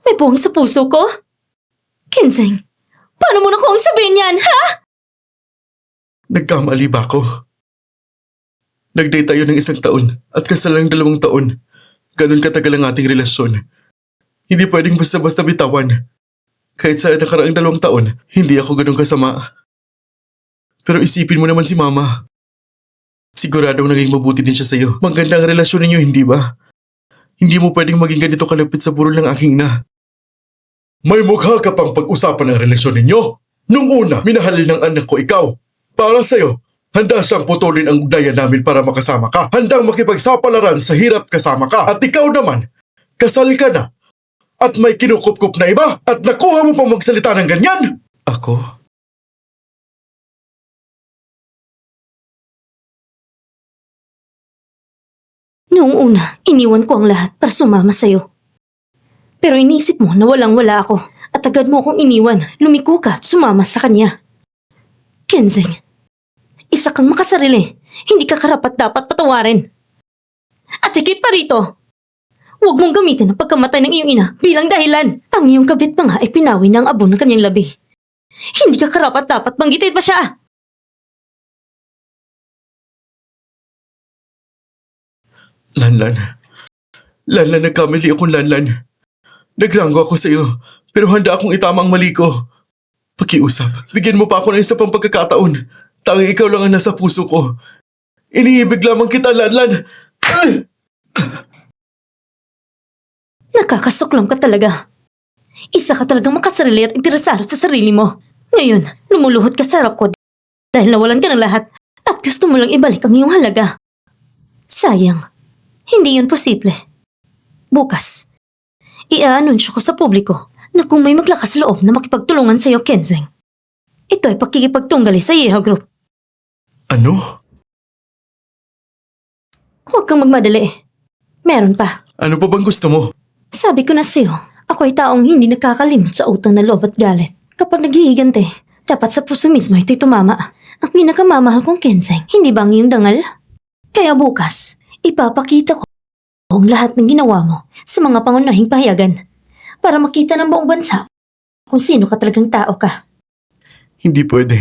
May buwang sa puso ko? Kenseng, paano mo na kung sabihin yan, ha? Nagkamali ba ako? Nag-date tayo ng 1 taon at kasal ng 2 taon. Ganon katagal ang ating relasyon. Hindi pwedeng basta-basta bitawan. Kahit sa nakaraang 2 taon, hindi ako ganun kasama. Pero isipin mo naman si Mama. Siguradong naging mabuti din siya sa'yo. Maganda ang relasyon ninyo, hindi ba? Hindi mo pwedeng maging ganito kalapit sa burol ng aking ina. May mukha ka pang pag-usapan ang relasyon ninyo. Nung una, minahal ng anak ko ikaw. Para sa'yo, handa siyang putulin ang ugnayan namin para makasama ka. Handang makipagsapalaran sa hirap kasama ka. At ikaw naman, kasal ka na. At may kinukup-kup na iba. At nakuha mo pang magsalita ng ganyan. Ako? Noong una, iniwan ko ang lahat para sumama sa'yo. Pero inisip mo na walang-wala ako at agad mo akong iniwan, lumiko ka at sumama sa kanya. Kenseng, isa kang makasarili. Hindi ka karapat-dapat patawarin. At higit pa rito, huwag mong gamitin ang pagkamatay ng iyong ina bilang dahilan. Ang iyong kabit pa nga ay pinawi na ang abo ng kanyang labi. Hindi ka karapat-dapat banggitin pa siya. Lanlan, nagkamali akong Lanlan. Nagranggo ako sa'yo, pero handa akong itama ang mali ko. Pakiusap, bigyan mo pa ako ng isa pang pagkakataon. Tanging ikaw lang ang nasa puso ko. Iniibig lamang kita, Lanlan. Nakakasuklam ka talaga. Isa ka talagang makasarili at interesado sa sarili mo. Ngayon, lumuluhod ka sa harap ko dahil nawalan ka ng lahat at gusto mo lang ibalik ang iyong halaga. Sayang. Hindi yun posible. Bukas, i-anunsyo ko sa publiko na kung may maglakas loob na makipagtulungan sa iyo, Kenseng, ito ay pakikipagtunggali sa Yeho Group. Ano? Huwag kang magmadali. Meron pa. Ano pa bang gusto mo? Sabi ko na sa iyo, ako ay taong hindi nakakalimot sa utang na loob at galit. Kapag naghihigante, dapat sa puso mismo ito'y tumama. Ang pinakamamahal kong Kenseng, hindi ba ang iyong dangal? Kaya bukas, ipapakita ko ang lahat ng ginawa mo sa mga pangunahing pahayagan para makita ng buong bansa kung sino ka talagang tao ka. Hindi pwede.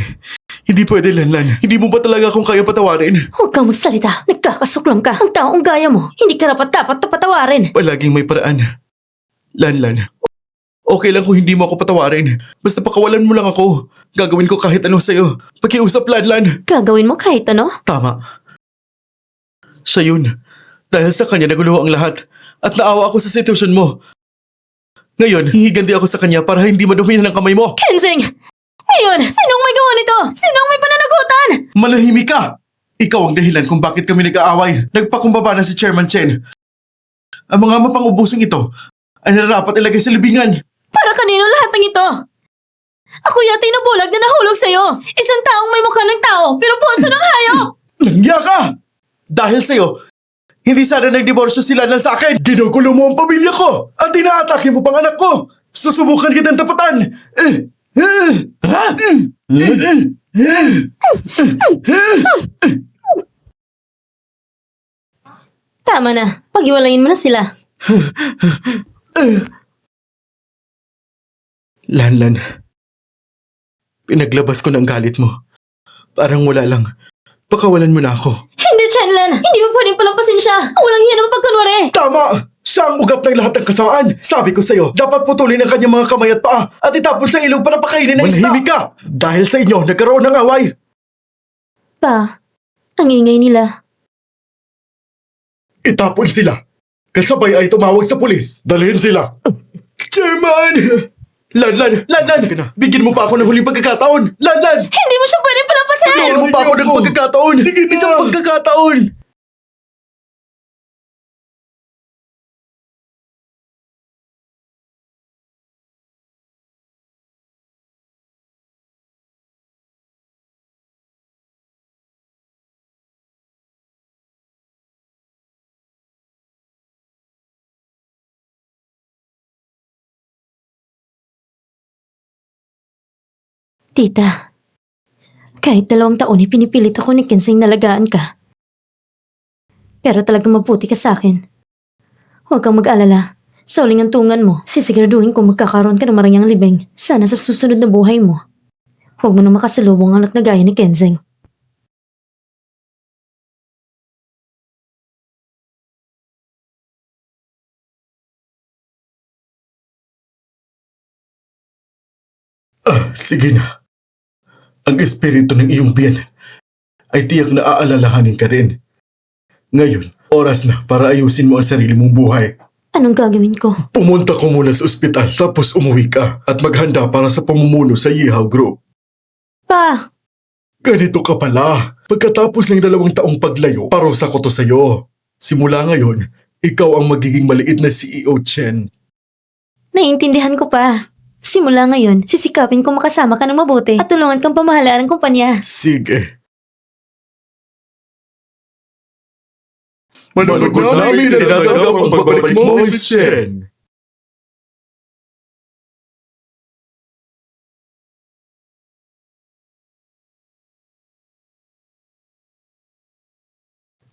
Hindi pwede, Lanlan. Hindi mo ba talaga akong kaya patawarin? Huwag kang magsalita. Nagkakasuklam ka. Ang taong gaya mo, hindi ka dapat na patawarin. Palaging may paraan. Lanlan, okay lang kung hindi mo ako patawarin. Basta pakawalan mo lang ako. Gagawin ko kahit ano sa'yo. Pakiusap, Lanlan. Gagawin mo kahit ano? Tama. Siya yun. Dahil sa kanya nagulo ang lahat. At naawa ako sa sitwasyon mo. Ngayon, hihiganti ako sa kanya para hindi madumi ng kamay mo. Kenseng! Ngayon, sinong may gawa nito? Sinong may pananagutan? Manahimik ka! Ikaw ang dahilan kung bakit kami nag-aaway. Nagpakumbaba na si Chairman Chen. Ang mga mapang-ubusong ito ay nararapat ilagay sa libingan. Para kanino lahat ng ito? Ako yata yung nabulag na nahulog sa'yo. Isang taong may mukha ng tao, pero puso ng hayop! Langya ka! Dahil sa'yo, hindi sana nagdiborsyo sila lang sa akin. Ginugulo mo ang pamilya ko at inaatake mo pang anak ko. Susubukan kitang tapatan. Tama na. Pag-iwalayin mo na sila. Lanlan, pinaglabas ko ng galit mo. Parang wala lang. Pakawalan mo na ako. Hindi, Chenlan! Hindi mo pwedeng palampasin siya! Walang hiya na mapagkunwari! Tama! Siya ang ugat ng lahat ng kasamaan. Sabi ko sa'yo, dapat putulin ang kanyang mga kamay at paa at itapon sa ilog para pakainin ng isda. Manahimik ka! Dahil sa inyo, nagkaroon ng away. Pa, ang ingay nila. Itapon sila. Kasabay ay tumawag sa pulis. Dalhin sila. Chairman! Lanlan! Bigyan mo pa ako ng huling pagkakataon! Lanlan! Hindi mo siya pwedeng palampasin! Bigyan mo pa ako ng pagkakataon! Sige na! Isang pagkakataon! Tita, kahit 2 taon ay pinipilit ako ni Kenseng na alagaan ka. Pero talagang mabuti ka sa akin. Huwag kang mag-alala. Sa uling antungan mo, sisiguraduhin ko magkakaroon ka ng marangyang libing. Sana sa susunod na buhay mo, huwag mo na makasalubong ang anak na gaya ni Kenzeng. Sige na. Ang espiritu ng iyong biyan ay tiyak na aalalahanin ka rin. Ngayon, oras na para ayusin mo ang sarili mong buhay. Anong gagawin ko? Pumunta ko muna sa ospital tapos umuwi ka at maghanda para sa pamumuno sa Yeehaw Group. Pa! Ganito ka pala. Pagkatapos ng 2 taong paglayo, parusa ko to sa'yo. Simula ngayon, ikaw ang magiging maliit na CEO, Chen. Naiintindihan ko pa. Simula ngayon, sisikapin ko makasama ka ng mabuti at tulungan kang pamahalaan ng kumpanya. Sige. Managot namin na tinatanggap ang pagbalik mo, Miss Chen.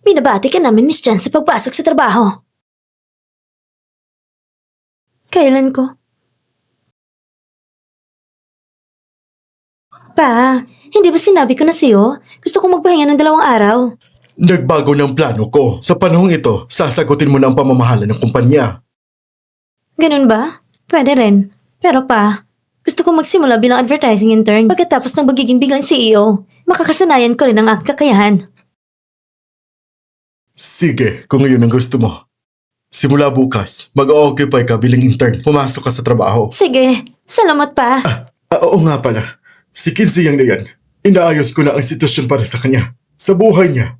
Binabati ka namin, Miss Chen, sa pagpasok sa trabaho. Kailan ko? Pa, hindi ba sinabi ko na sa'yo? Gusto kong magpahinga ng 2 araw. Nagbago ng plano ko. Sa panahong ito, sasagutin mo na ang pamamahala ng kumpanya. Ganun ba? Pwede rin. Pero pa, gusto kong magsimula bilang advertising intern pagkatapos ng magiging biglang CEO. Makakasanayan ko rin ang aking kakayahan. Sige, kung yun ang gusto mo. Simula bukas, mag-o-occupy ka bilang intern. Pumasok ka sa trabaho. Sige, salamat pa. Oo nga pala. Si Kinsey na yan. Inaayos ko na ang sitwasyon para sa kanya. Sa buhay niya.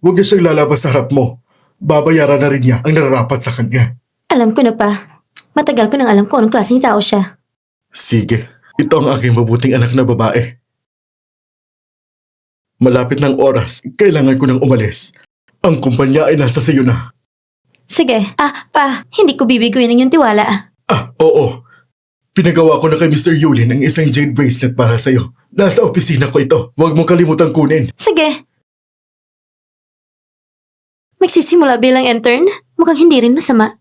Huwag niya siyang lalabas sa harap mo. Babayaran na rin niya ang nararapat sa kanya. Alam ko na pa. Matagal ko nang alam ko anong klaseng tao siya. Sige, ito ang aking mabuting anak na babae. Malapit ng oras, kailangan ko nang umalis. Ang kumpanya ay nasa sayo na. Sige, pa, hindi ko bibiguin ang iyong tiwala. Oo. Pinagawa ko na kay Mr. Yulin ang isang jade bracelet para sa'yo. Nasa opisina ko ito. Huwag mong kalimutang kunin. Sige. Magsisimula bilang intern? Mukhang hindi rin masama.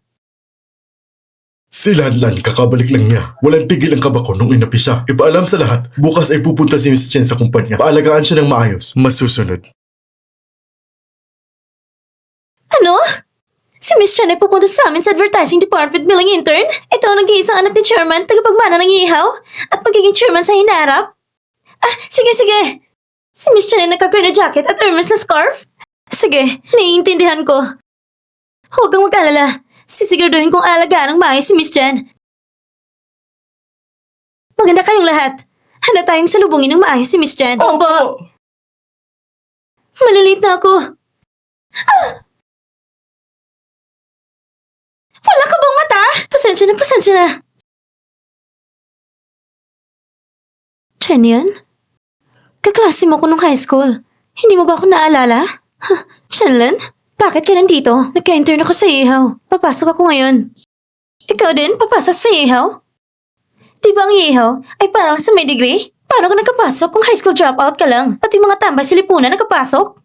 Si Lanlan, kakabalik lang niya. Walang tigil ang kaba ko nung inapi siya. Ipaalam sa lahat, bukas ay pupunta si Miss Chen sa kumpanya. Paalagaan siya ng maayos. Masusunod. Ano? Si Miss Chen ay pupunta sa amin sa advertising department bilang intern? Ito ang nag-iisang anak ni chairman, tagapagmana ng ihaw, at magiging chairman sa hinarap? Sige. Si Miss Chen ay nagka-green na jacket at Hermes na scarf? Sige, naiintindihan ko. Huwag kang mag-alala. Sisiguraduhin kong alagaan ng maayos si Miss Chen. Maganda kayong lahat. Handa tayong salubungin ng maayos si Miss Chen. Opo! Malilit na ako. Wala ka bang mata? Pasensya na. Chen yan? Kaklase mo ko nung high school. Hindi mo ba ako naalala? Chenlen? Bakit ka nandito? Nagka-intern ako sa ihaw. Papasok ako ngayon. Ikaw din? Papasok sa ihaw? Di ba ang ihaw ay parang sa may degree? Paano ka nagkapasok kung high school dropout ka lang at yung mga tambay sa lipunan nagkapasok?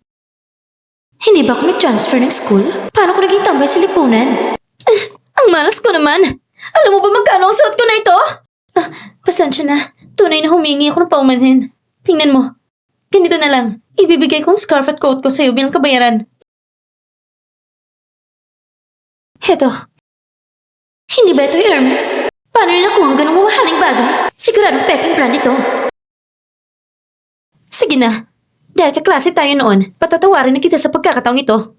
Hindi ba ako nag-transfer ng school? Paano ko naging tambay sa lipunan? Ang malas ko naman! Alam mo ba magkano ang suot ko na ito? Pasensya na. Tunay na humingi ako ng paumanhin. Tingnan mo. Ganito na lang. Ibibigay ko ang scarf at coat ko sa'yo bilang kabayaran. Heto. Hindi ba ito'y Hermes? Paano rin nakuha ang ganong mamahaling bagay? Siguradong peking brand ito. Sige na. Dahil kaklase tayo noon, patatawarin na kita sa pagkakataong ito.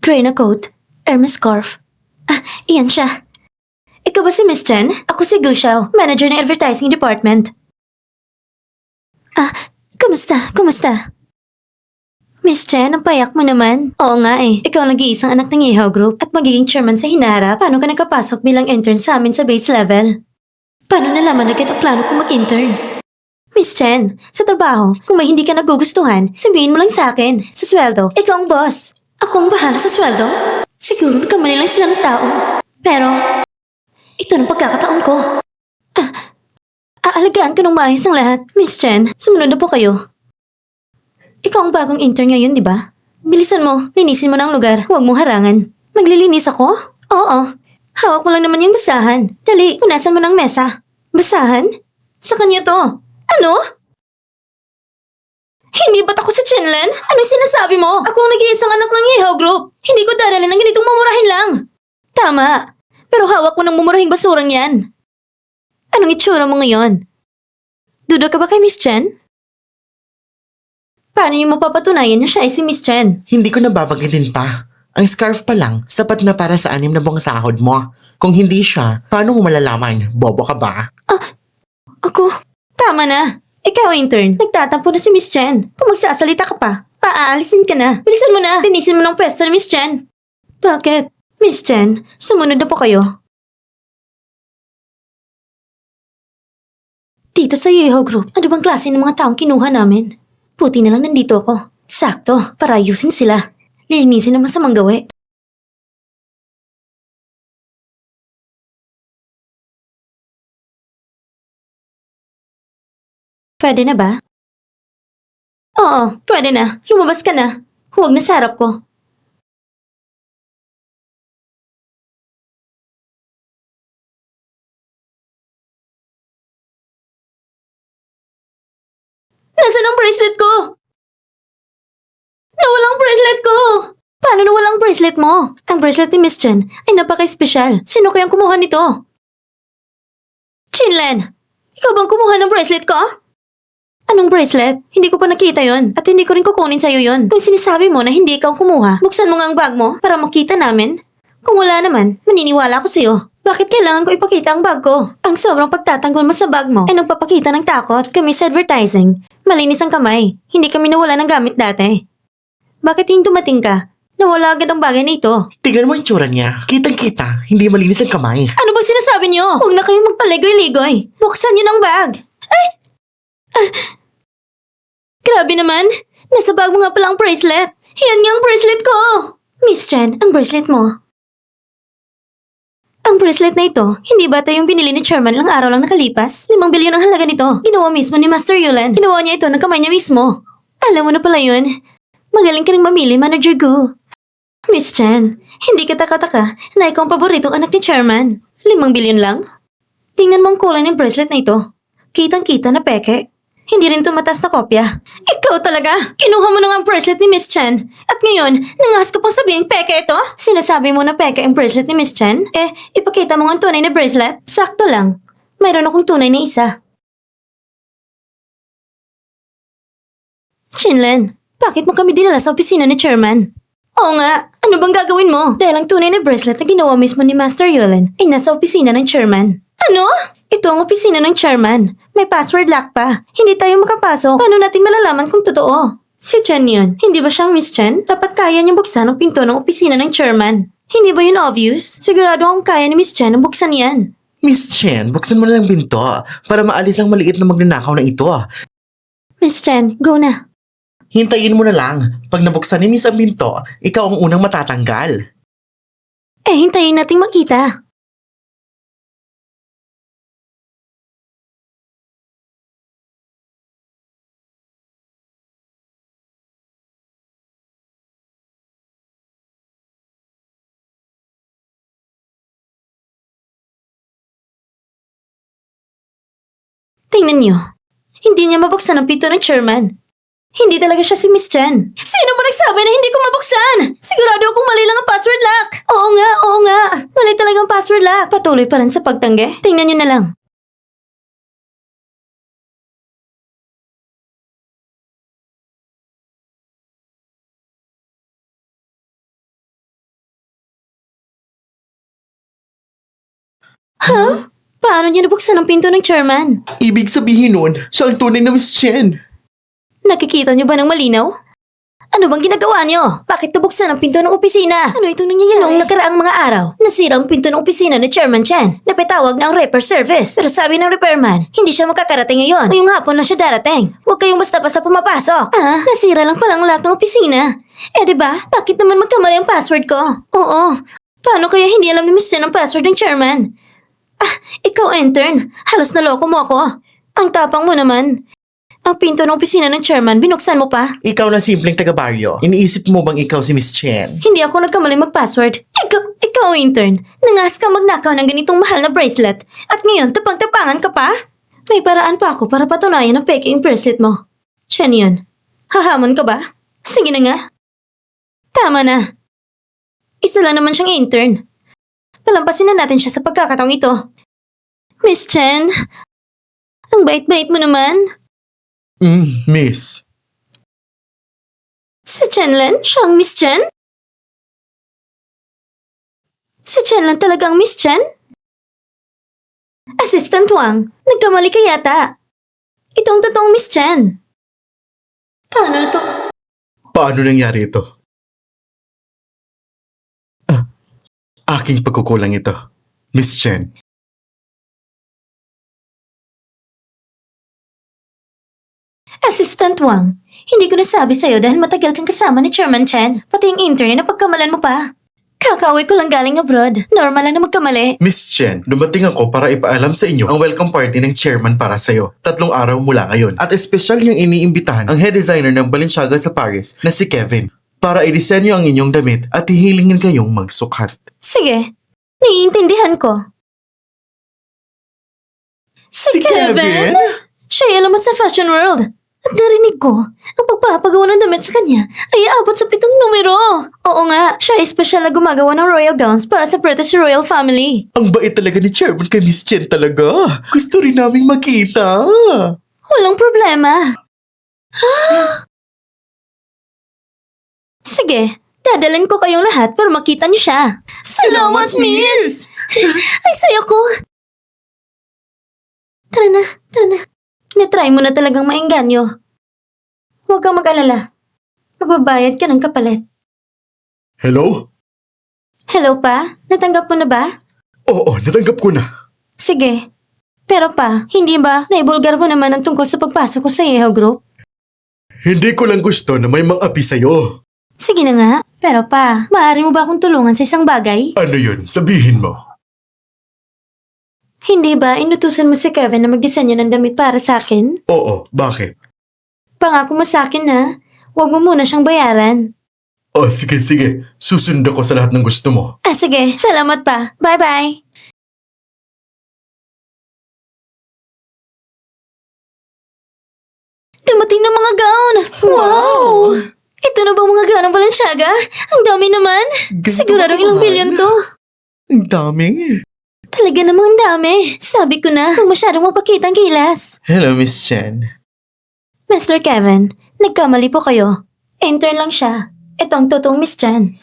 Gray na coat, Hermes scarf. Iyan siya. Ikaw ba si Miss Chen? Ako si Gu Xiao, manager ng advertising department. Kumusta? Miss Chen, ang payak mo naman. Oo nga eh. Ikaw ang nag-iisang anak ng Ihaw Group at magiging chairman sa Hinarap. Paano ka nakapasok bilang intern sa amin sa base level? Paano nalaman agad ang plano kong mag-intern? Miss Chen, sa trabaho, kung may hindi ka nagugustuhan, sabihin mo lang sa akin. Sa sweldo, ikaw ang boss. Ako ang bahala sa sweldo? Siguro nagkamali lang silang tao. Pero, ito ang pagkakataon ko. Aalagaan ko ng maayos ang lahat. Miss Chen, sumunod na po kayo. ikaw ang bagong intern ngayon, di ba? Bilisan mo, linisin mo ng lugar. Huwag mong harangan. Maglilinis ako? Oo. Hawak mo lang naman yung basahan. Dali, punasan mo ng mesa. Basahan? Sa kanya to. Ano? Hindi ba't ako sa Chinlen? Anong sinasabi mo? Ako ang nag-iisang anak ng Ihaw Group. Hindi ko dadalhin ng ganitong mamurahin lang. Tama. Pero hawak mo ng mumurahing basurang yan. Anong itsura mo ngayon? Duda ka ba kay Miss Chen? Paano niyo mapapatunayan na siya ay si Miss Chen? Hindi ko nababanggitin pa. Ang scarf pa lang, sapat na para sa 6 na buwang sahod mo. Kung hindi siya, paano mo malalaman? Bobo ka ba? Ako? Tama na. Ikaw, intern. Nagtatampo na si Miss Chen. Kung magsasalita ka pa, paaalisin ka na. Bilisan mo na. Linisin mo ng pwesto ni Miss Chen. Bakit? Miss Chen, sumunod na po kayo. Dito sa Yeho Group, ano bang klase ng mga taong kinuha namin? Puti na lang nandito ako. Sakto, para ayusin sila. Lilinisin ang masamang gawi. Pwede na ba? Oo, pwede na. Lumabas ka na. Huwag na sa harap ko. Nasaan ang bracelet ko? Nawala ang bracelet ko! Paano nawala ang bracelet mo? Ang bracelet ni Miss Chen ay napaka-espesyal. Sino kayang kumuha nito? Chinlen! Ikaw bang kumuha ng bracelet ko? Anong bracelet? Hindi ko pa nakita yon at hindi ko rin kukunin sa'yo yon. Kung sinasabi mo na hindi ikaw kumuha, buksan mo nga ang bag mo para makita namin. Kung wala naman, maniniwala ako sa'yo. Bakit kailangan ko ipakita ang bag ko? Ang sobrang pagtatanggol mo sa bag mo ay nagpapakita ng takot kami sa advertising. Malinis ang kamay. Hindi kami nawala ng gamit dati. Bakit yung dumating ka? Nawala agad ang bagay na ito. Tignan mo yung tsura niya. Kitang-kita, hindi malinis ang kamay. Ano bang sinasabi niyo? Huwag na kayong magpaligoy-ligoy. Buksan niyo ng bag. Ay! Grabe naman. Nasa bag mo nga pala ang bracelet. Yan nga ang bracelet ko. Miss Chen, ang bracelet mo. Ang bracelet na ito, hindi ba ito yung binili ni Chairman lang araw lang nakalipas? 5 bilyon ang halaga nito. Ginawa mismo ni Master Yulan. Ginawa niya ito ng kamay niya mismo. Alam mo na pala yun. Magaling ka rin mamili, Manager Gu. Miss Chen, hindi ka taka-taka na ikaw ang paboritong anak ni Chairman. 5 bilyon lang? Tingnan mo ang kulay ng bracelet na ito. Kitang-kita na peke. Hindi rin tumatas na kopya. Ikaw talaga! Kinuha mo na nga ang bracelet ni Miss Chen. At ngayon, nangas ka pang sabihin peke ito? Sinasabi mo na peke ang bracelet ni Miss Chen? Ipakita mo nga ang tunay na bracelet. Sakto lang. Mayroon akong tunay na isa. Chinlen, bakit mo kami dinala sa opisina ni Chairman? Oo nga, ano bang gagawin mo? Dahil ang tunay na bracelet na ginawa mismo ni Master Yulen ay nasa opisina ng Chairman. Ano? Ito ang opisina ng Chairman. May password lock pa. Hindi tayo makapasok. Paano natin malalaman kung totoo? Si Chen yun. Hindi ba siyang Miss Chen? Dapat kaya niyang buksan ang pinto ng opisina ng Chairman. Hindi ba yun obvious? Sigurado akong kaya ni Miss Chen ang buksan yan. Miss Chen, buksan mo na ng pinto para maalis ang maliit na magnanakaw na ito. Miss Chen, go na. Hintayin mo na lang. Pag nabuksan ni Miss ang pinto, ikaw ang unang matatanggal. Hintayin nating makita. Tingnan niyo. Hindi niya mabuksan ang pinto ng Chairman. Hindi talaga siya si Miss Chen. Sino ba nagsabi na hindi ko mabuksan? Sigurado akong mali lang ang password lock. Oo nga. Mali talaga ang password lock. Patuloy pa rin sa pagtanggi. Tingnan niyo na lang. Ha? Paano niya nabuksan ang pinto ng Chairman? Ibig sabihin nun, siya ang tunay na Miss Chen. Nakikita niyo ba ng malinaw? Ano bang ginagawa niyo? Bakit nabuksan ang pinto ng opisina? Ano itong nangyayari? Noong nakaraang mga araw, nasira ang pinto ng opisina ni Chairman Chen. Napatawag na ang repair service. Pero sabi ng repairman, hindi siya makakarating ngayon. Ngayong hapon lang siya darating. Huwag kayong basta-basta pumapasok. Nasira lang pala ang lock ng opisina. Diba? Bakit naman magkamali ang password ko? Oo. Paano kaya hindi alam ni Miss Chen ang password ng Chairman? Ikaw intern. Halos naloko mo ako. Ang tapang mo naman. Ang pinto ng opisina ng chairman, binuksan mo pa? Ikaw na simpleng taga-baryo. Iniisip mo bang ikaw si Miss Chen? Hindi ako nagkamaling mag-password. Ikaw intern. Nangas ka magnakaw ng ganitong mahal na bracelet. At ngayon, tapang-tapangan ka pa? May paraan pa ako para patunayan ang peke yung bracelet mo. Chen yun. Hahamon ka ba? Sige na nga. Tama na. Isa lang naman siyang intern. Palampasin na natin siya sa pagkakataong ito. Miss Chen, ang bait-bait mo naman. Miss. Si Chenlen, siya ang Miss Chen? Si Chenlen talaga ang Miss Chen? Assistant Wang, nagkamali ka yata. Ito ang totoong Miss Chen. Paano na to? Paano nangyari ito? Aking pagkukulang ito. Miss Chen. Assistant Wang, hindi ko nasabi sa'yo dahil matagal kang kasama ni Chairman Chen. Pati yung intern na pagkamalan mo pa. Kakauwi ko lang galing abroad. Normal lang na magkamali. Miss Chen, dumating ako para ipaalam sa inyo ang welcome party ng chairman para sa'yo. 3 araw mula ngayon. At espesyal niyang iniimbitahan ang head designer ng Balenciaga sa Paris na si Kevin para idisenyo ang inyong damit at hihilingin kayong magsukat. Sige, naiintindihan ko. Si Kevin? Siya'y alamat sa fashion world. At narinig ko, ang pagpapagawa ng damit sa kanya ay aabot sa 7 numero. Oo nga, siya ay espesyal na gumagawa ng royal gowns para sa British royal family. Ang bait talaga ni chairman kay Miss Chen talaga. Gusto rin naming makita. Walang problema. Sige, dadalhin ko kayong lahat para makita niyo siya. Salamat, miss! Ay, saya ko. Tara na. Natry mo na talagang maengganyo. Huwag kang mag-alala. Magbabayad ka ng kapalit. Hello? Hello pa? Natanggap mo na ba? Oo, natanggap ko na. Sige. Pero pa, hindi ba naibulgar mo naman ang tungkol sa pagpasok ko sa Yehao Group? Hindi ko lang gusto na may mang-api sa'yo. Sige na nga. Pero pa, maaari mo ba akong tulungan sa isang bagay? Ano yun? Sabihin mo. Hindi ba inutusan mo si Kevin na magdisenyo ng damit para sa akin? Oo, bakit? Pangako mo sa akin na, huwag mo muna siyang bayaran. Oh, sige. Susunod ako sa lahat ng gusto mo. Sige. Salamat pa. Bye-bye. Dumating na mga gown! Wow! Ito na bang mga gown ng Balenciaga? Ang dami naman. Ganito Siguradong ba ilang kamahal? bilyon to. Ang dami. Talaga namang dami. Sabi ko na, huwag masyadong mapakita ang gilas. Hello, Miss Chen. Mr. Kevin, nagkamali po kayo. Intern lang siya. Ito ang totoong Miss Chen.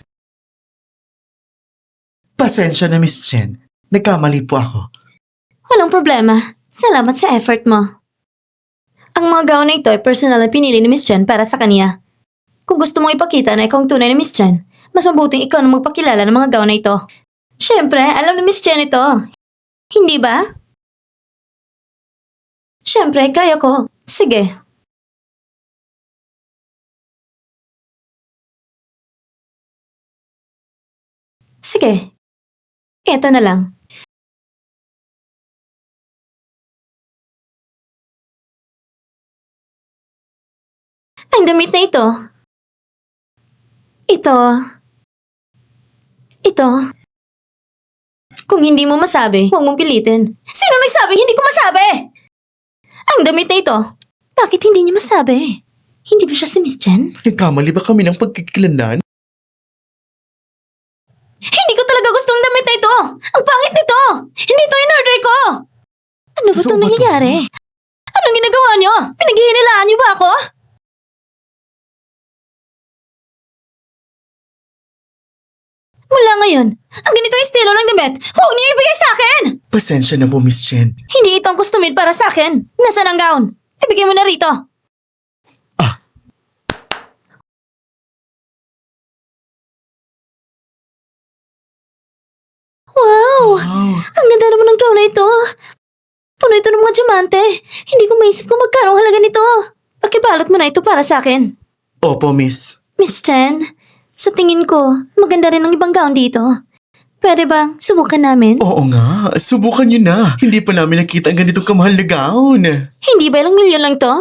Pasensya na, Miss Chen. Nagkamali po ako. Walang problema. Salamat sa effort mo. Ang mga gown na ito ay personal na pinili ni Miss Chen para sa kanya. Kung gusto mong ipakita na ikaw ang tunay ni Miss Chen, mas mabuting ikaw na magpakilala ng mga gown na ito. Siyempre, alam ni Miss Chen ito. Hindi ba? Siyempre, kaya ko. Sige. Sige. Eto na lang. Ang damit na ito. Ito. Kung hindi mo masabi, huwag mong pilitin. Sino nagsabi hindi ko masabi? Ang damit na ito. Bakit hindi niya masabi? Hindi ba siya si Miss Chen? Nagkamali ba kami ng pagkikilanlan? Hindi ko talaga gustong damit na ito! Ang pangit nito! Hindi ito in-order ko! Ano ba Totoo itong ba to? nangyayari? Anong ginagawa niyo? Pinaghihinilaan niyo ba ako? Mula ngayon, ang ganitong estilo ng damit, huwag niyo ibigay sa akin! Pasensya na po, Miss Chen. Hindi ito ang custom-made para sa akin. Nasaan ang gown? Ibigay mo na rito. Wow! Wow. Ang ganda naman ng gown na ito. Puno ito ng mga diamante. Hindi ko maisip kung magkano ang halaga nito. Pakibalot mo na ito para sa akin. Opo, Miss. Miss Chen, sa tingin ko, maganda rin ang ibang gown dito. Pwede bang subukan namin? Oo nga, subukan nyo na. Hindi pa namin nakita ang ganitong kamahal na gown. Hindi ba ilang milyon lang to?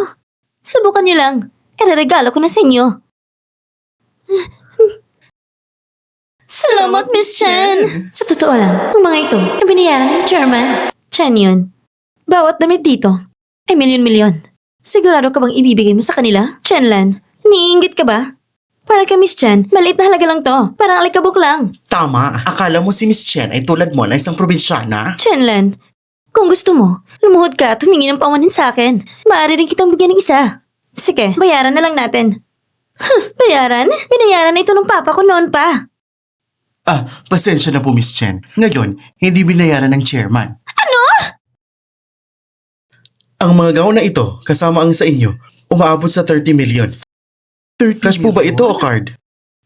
Subukan niyo lang. Ireregalo ko na sa inyo. Salamat, Miss Chen! Sa totoo lang, ang mga ito ay binayaran ng chairman. Chen yun. Bawat damit dito ay milyon-milyon. Sigurado ka bang ibibigay mo sa kanila? Chenlan, niinggit ka ba? Para kay Miss Chen, maliit na halaga lang to. Parang alikabok lang. Tama, akala mo si Miss Chen ay tulad mo na isang probinsyana? Chenlan, kung gusto mo, lumuhod ka at humingi ng pawanin sa akin. Maaari rin kitang bigyan ng isa. Sige, bayaran na lang natin. Bayaran? Binayaran na ito ng papa ko noon pa. Pasensya na po, Miss Chen. Ngayon, hindi binayaran ng chairman. Ano? Ang mga gown na ito, kasama ang sa inyo, umaabot sa 30 million. 30 Cash po ba ito o card?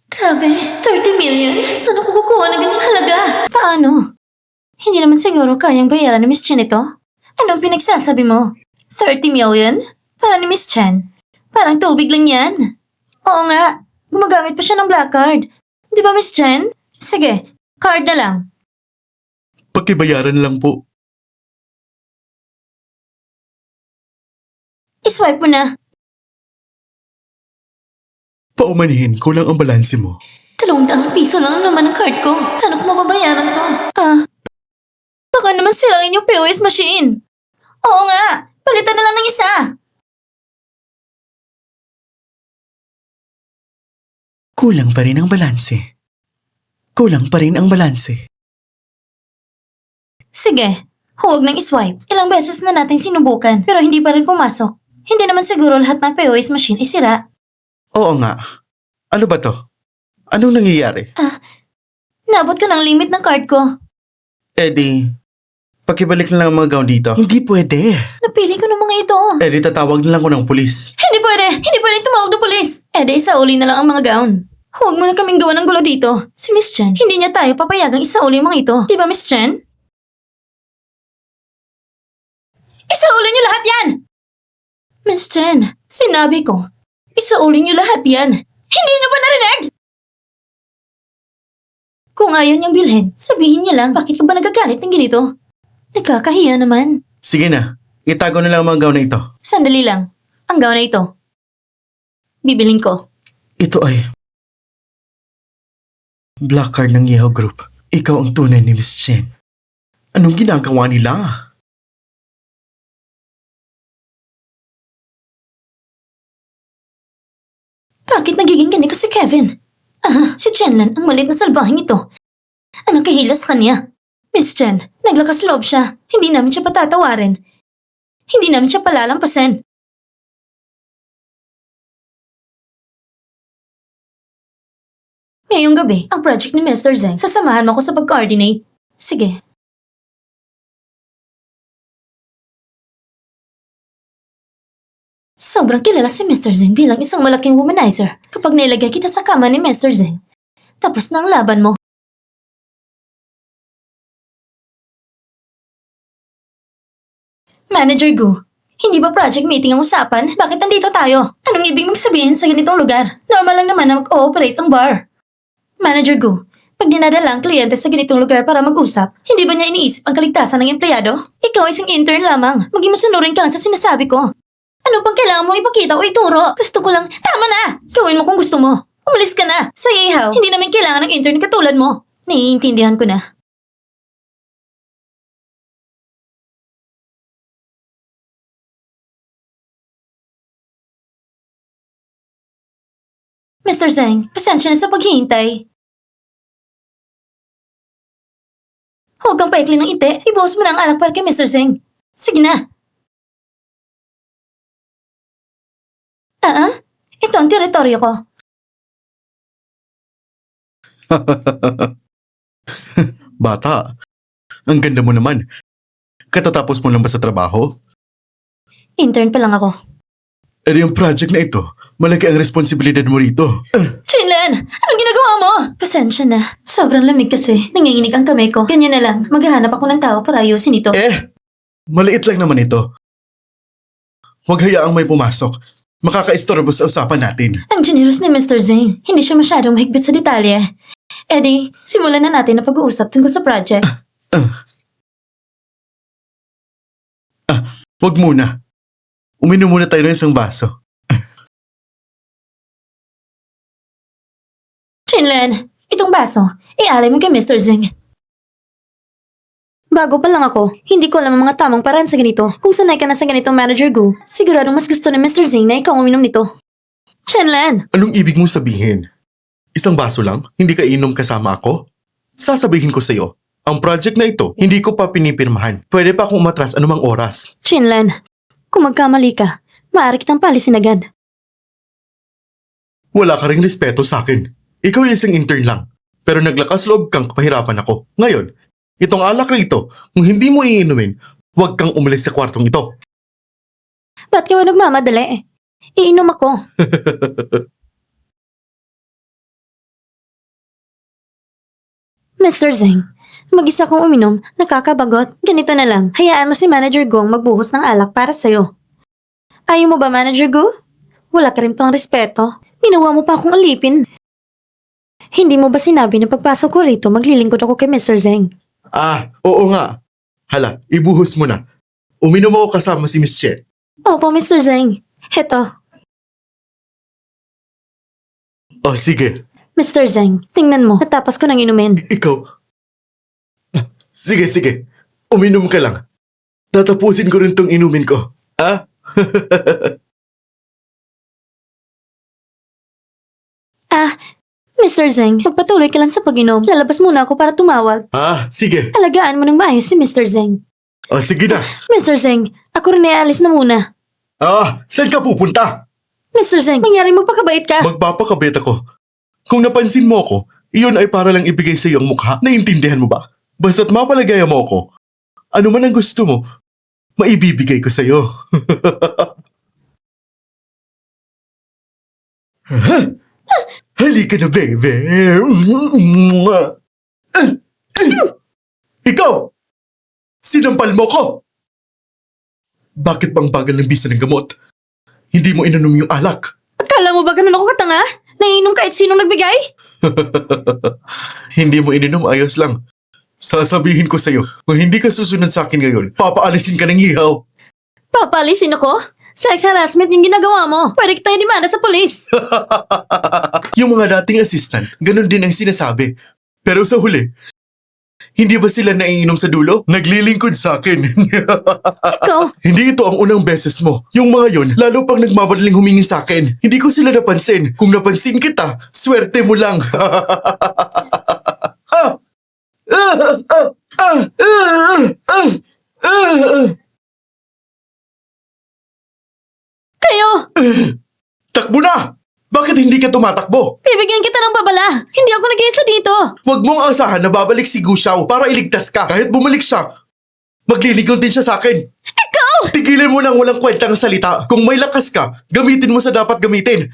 Grabe, 30 million? Saan ako kukuha ng ganyang halaga? Paano? Hindi naman siguro kayang bayaran ni Miss Chen ito? Anong pinagsasabi mo? 30 million? Para ni Miss Chen? Parang tubig lang yan. Oo nga, gumagamit pa siya ng black card. Di ba, Miss Chen? Sige, card na lang. Pakibayaran lang po. Iswipe mo na. Paumanhin, kulang ang balanse mo. 200 piso lang ang naman ng card ko. Paano ko mababayaran to? Baka naman sirain yung POS machine. Oo nga, palitan na lang ng isa. Kulang pa rin ang balanse. Kulang pa rin ang balanse. Sige, huwag nang iswipe. Ilang beses na natin sinubukan pero hindi pa rin pumasok. Hindi naman siguro lahat ng POS machine ay sira. Oo nga. Ano ba to? Anong nangyayari? Naabot ko ng limit ng card ko. Eddie, pakibalik na lang ang mga gown dito. Hindi pwede. Napili ko ng mga ito. Eddie, tatawag na lang ko ng pulis. Hindi pwede! Hindi pwede tumawag ng polis! Isauli na lang ang mga gown. Huwag mo na kaming gawa ng gulo dito. Si Miss Chen, hindi niya tayo papayagang isauli ang mga ito. Di ba, Miss Chen? Isauli niyo lahat yan! Miss Chen, sinabi ko, isauli niyo lahat yan. Hindi niyo ba narinig? Kung ayaw niyang bilhin, sabihin niya lang bakit ka ba nagagalit ng ganito? Nakakahiya naman. Sige na, itago na lang ang mga gown na ito. Sandali lang. Ang gown na ito. Bibilin ko. Ito ay black card ng Yeo Group. Ikaw ang tunay ni Miss Chen. Anong ginagawa nila? Bakit nagiging ganito si Kevin? Si Chenlan ang maliit na salbahing ito. Anong kahilas kanya? Miss Chen, naglakas loob siya. Hindi namin siya patatawarin. Hindi namin siya palalampasin. Ngayong gabi, ang project ni Mr. Zeng, sasamahan mo ko sa pag-coordinate. Sige. Sobrang kilala si Mr. Zeng bilang isang malaking womanizer kapag nailagay kita sa kama ni Mr. Zeng. Tapos na ang laban mo. Manager Gu, hindi ba project meeting ang usapan? Bakit nandito tayo? Anong ibig mong sabihin sa ganitong lugar? Normal lang naman na mag-ooperate ang bar. Manager Gu, pag dinadala ang kliyente sa ganitong lugar para mag-usap, hindi ba niya iniisip ang kaligtasan ng empleyado? Ikaw ay isang intern lamang. Maging masunurin ka lang sa sinasabi ko. Ano pang kailangan mong ipakita o ituro? Gusto ko lang, tama na! Gawin mo kung gusto mo. Umalis ka na. Sa ihaw, hindi namin kailangan ng intern katulad mo. Naiintindihan ko na. Mr. Zeng, pasensya na sa paghihintay. Huwag kang paikli ng ite. Ibuhos mo na ang alak para kay Mr. Zeng. Sige na. Ito ang teritoryo ko. Bata, ang ganda mo naman. Katatapos mo lang ba sa trabaho? Intern pa lang ako. Ano yung project na ito? Malaki ang responsibilidad mo rito. Chinlan! Anong ginagawa mo? Pasensya na. Sobrang lamig kasi. Nanginginig ang kamay ko. Ganyan na lang. Maghahanap ako ng tao para ayusin ito. Maliit lang naman ito. Huwag hayaang may pumasok. Makakaistorbo sa usapan natin. Ang generous ni Mr. Zeng. Hindi siya masyadong mahigpit sa detalye. Eddie, simulan na natin ang pag-uusap tungkol sa project. Huwag muna. Uminom muna tayo ng isang baso. Chinlen, itong baso, ialay mo kay Mr. Zeng. Bago pa lang ako, hindi ko alam ang mga tamang paraan sa ganito. Kung sanay ka na sa ganitong Manager Gu, sigurado mas gusto ni Mr. Zeng na ikaw uminom nito. Chinlen, Anong ibig mong sabihin? Isang baso lang? Hindi ka inom kasama ako? Sasabihin ko sa'yo, ang project na ito, hindi ko pa pinipirmahan. Pwede pa akong umatras anumang oras. Chinlen, kung magkamali ka, maaari kitang palisin agad. Wala ka ring respeto sa akin. Ikaw ay isang intern lang. Pero naglakas loob kang pahirapan ako. Ngayon, itong alak na ito, kung hindi mo iinumin, huwag kang umalis sa kwartong ito. Ba't ka ba nagmamadali? Iinom ako. Mr. Zeng, mag-isa kong uminom, nakakabagot. Ganito na lang, hayaan mo si Manager Gong magbuhos ng alak para sa'yo. Ayaw mo ba, Manager Gu? Wala ka rin pang respeto. Ginawa mo pa akong alipin. Hindi mo ba sinabi na pagpasok ko rito, maglilingkod ako kay Mr. Zeng? Oo nga. Hala, ibuhos mo na. Uminom ako kasama si Miss Chen. Opo, Mr. Zeng. Heto, Oh, sige. Mr. Zeng, tingnan mo, natapos ko nang inumin. Ikaw. Sige. Uminom ka lang. Tatapusin ko rin tong inumin ko. Mr. Zeng, magpatuloy ka lang sa pag-inom. Lalabas muna ako para tumawag. Sige. Alagaan mo ng maayos si Mr. Zeng. Sige na. Mr. Zeng, ako rin ay alis na muna. Saan ka pupunta? Mr. Zeng, mangyaring magpakabait ka. Magpapakabit ako. Kung napansin mo ako, iyon ay para lang ibigay sa iyo ang mukha. Naiintindihan mo ba? Basta't mapalagaya mo ako. Ano man ang gusto mo, maibibigay ko sa iyo. Halika na, baby. Ikaw! Sinampal mo ko! Bakit bang bagal ng bisa ng gamot? Hindi mo inanom yung alak. Akala mo ba ganun ako katanga? Naiinom kahit sinong nagbigay? Hindi mo ininom, ayos lang. Sasabihin ko sa'yo, kung hindi ka susunod sa akin ngayon, papaalisin ka ng ihaw. Papalisin ako? Sex harassment yung ginagawa mo. Pwede kitang idemanda sa polis. Yung mga dating assistant, ganun din ang sinasabi. Pero sa huli, hindi ba sila naiinom sa dulo? Naglilingkod sa akin. Ikaw, Hindi ito ang unang beses mo. Yung mga yon, lalo pang nagmamadaling humingi sa akin. Hindi ko sila napansin. Kung napansin kita, swerte mo lang. kayo! Takbo na! Bakit hindi ka tumatakbo? Bibigyan kita ng babala. Hindi ako nag-iisa dito. Huwag mong asahan na babalik si Gu Xiao para iligtas ka. Kahit bumalik siya, magliligon din siya sa akin. Ikaw! Tigilan mo nang walang kwentang salita. Kung may lakas ka, gamitin mo sa dapat gamitin.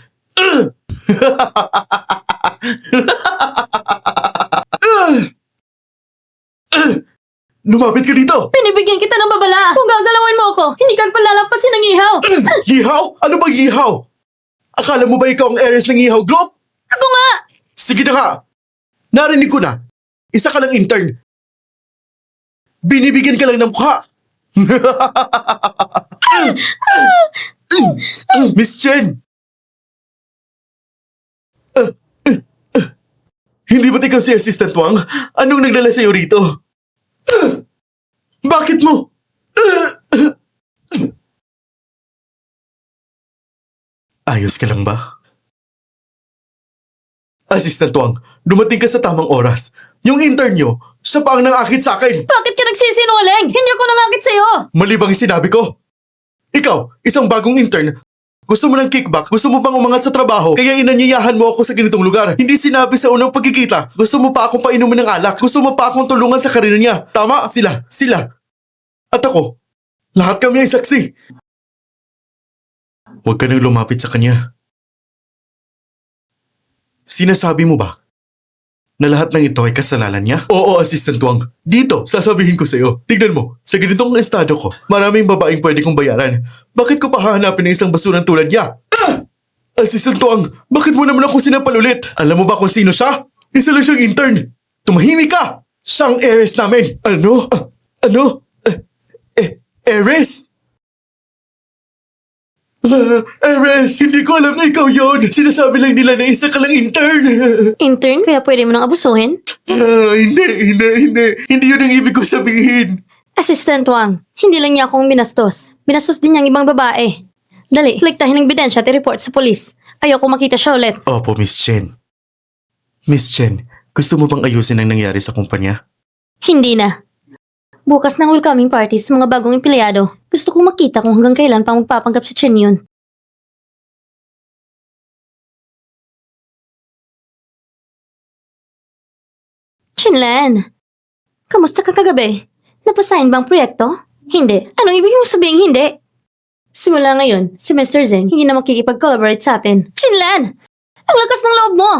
Lumapit ka dito! Binibigyan kita ng babala. Kung gagalawin mo ako, hindi ka palalampasin ng ihaw. Yihaw? Ano bang yihaw? Akala mo ba ikaw ang heiress ng Yihaw Group? Ako nga! Sige na nga! Narinig ko na. Isa ka lang intern. Binibigyan ka lang ng mukha. Miss Chen! Hindi ba't ikaw si Assistant Wang? Anong nagdala sa'yo rito? Bakit mo? Ayos ka lang ba? Assistant Wang, dumating ka sa tamang oras. Yung intern nyo, siya pa ang nangakit sa akin. Bakit ka nagsisinungaling? Hindi ako nangakit sa'yo. Mali bang sinabi ko? Ikaw, isang bagong intern, gusto mo ng kickback, gusto mo pang umangat sa trabaho, kaya inanyayahan mo ako sa ganitong lugar. Hindi sinabi sa unang pagkikita, gusto mo pa akong painumin ng alak, gusto mo pa akong tulungan sa karir niya. Tama, sila. At ako, lahat kami ay saksi. Huwag ka nang lumapit sa kanya. Sinasabi mo ba na lahat ng ito ay kasalanan niya? Oo, Assistant Wang. Dito, sasabihin ko sa'yo. Tignan mo, sa ganitong estado ko, maraming babaeng pwede kong bayaran. Bakit ko pa hahanapin ng isang basurang tulad niya? Assistant Wang, bakit mo naman ako sinapal ulit? Alam mo ba kung sino siya? Isa lang siyang intern. Tumahimik ka! Siyang heiress namin. Heiress? Eres, hindi ko alam na ikaw yon. Sinasabi lang nila na isa ka lang intern. Intern, kaya pwede mo nang abusuhin? Hindi. Hindi yun ang ibig ko sabihin. Assistant Wang, hindi lang niya akong binastos. Binastos din niyang ibang babae. Dali, liktahin ng bidensya at i-report sa polis. Ayoko makita siya ulit. Opo, Miss Chen. Miss Chen, gusto mo bang ayusin ang nangyari sa kumpanya? Hindi na. Bukas ng welcoming party sa mga bagong empleyado. Gusto kong makita kung hanggang kailan pa magpapanggap si Chen yun. Chinlan, kamusta ka kagabi? Napasign bang proyekto? Hindi. Anong ibig mong sabihin hindi? Simula ngayon, si Mr. Zeng hindi na makikipag-collaborate sa atin. Chinlan! Ang lakas ng loob mo!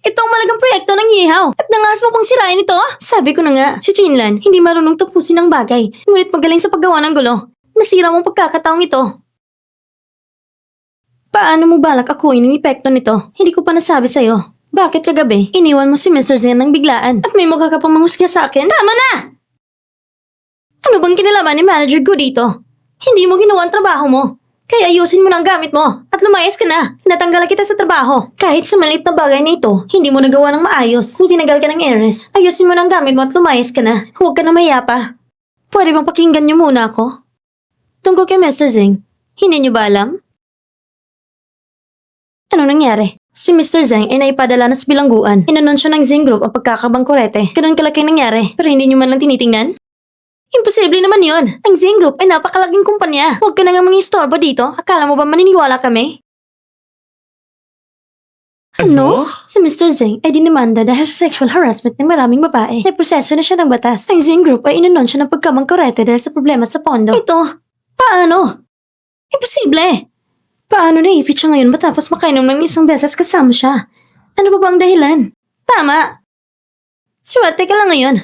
Itong malagang proyekto ng ihaw at nangas mo pang sirain ito? Sabi ko na nga, si Chinlan hindi marunong tapusin ang bagay, ngunit magaling sa paggawa ng gulo. Nasira mong pagkakataong ito. Paano mo balak akuin ang epekto nito? Hindi ko pa nasabi sa'yo. Bakit kagabi, iniwan mo si Mr. Zen ng biglaan at may mukha ka pang manghusga sa akin? Tama na! Ano bang kinalaman ni Manager Go dito? Hindi mo ginawa ang trabaho mo. Kaya ayusin mo na ang gamit mo at lumayas ka na. Natanggal kita sa trabaho. Kahit sa maliit na bagay na ito, hindi mo nagawa ng maayos. Kung tinagal ka ng heiress, ayusin mo na ang gamit mo at lumayas ka na. Huwag ka na mahiya pa. Pwede bang pakinggan niyo muna ako? Tungkol kay Mr. Zeng, hindi niyo ba alam? Ano nangyari? Si Mr. Zeng ay naipadala na sa bilangguan. Inanunsyo ng Zeng Group ang pagkakabangkurete. Ganun kalaki nangyari, pero hindi niyo man lang tinitingnan? Imposible naman yon. Ang Zeng Group ay napakalaking kumpanya. Huwag ka na nga mangistorbo dito. Akala mo ba maniniwala kami? Ano? Si Mr. Zeng ay dinimanda dahil sa sexual harassment ng maraming babae. Naproseso na siya ng batas. Ang Zeng Group ay inanunsyo ng pagkabangkurete dahil sa problema sa pondo. Ito, paano? Imposible! Paano naipit siya ngayon matapos makainom ng isang beses kasama siya? Ano ba bang dahilan? Tama! Swerte ka lang ngayon.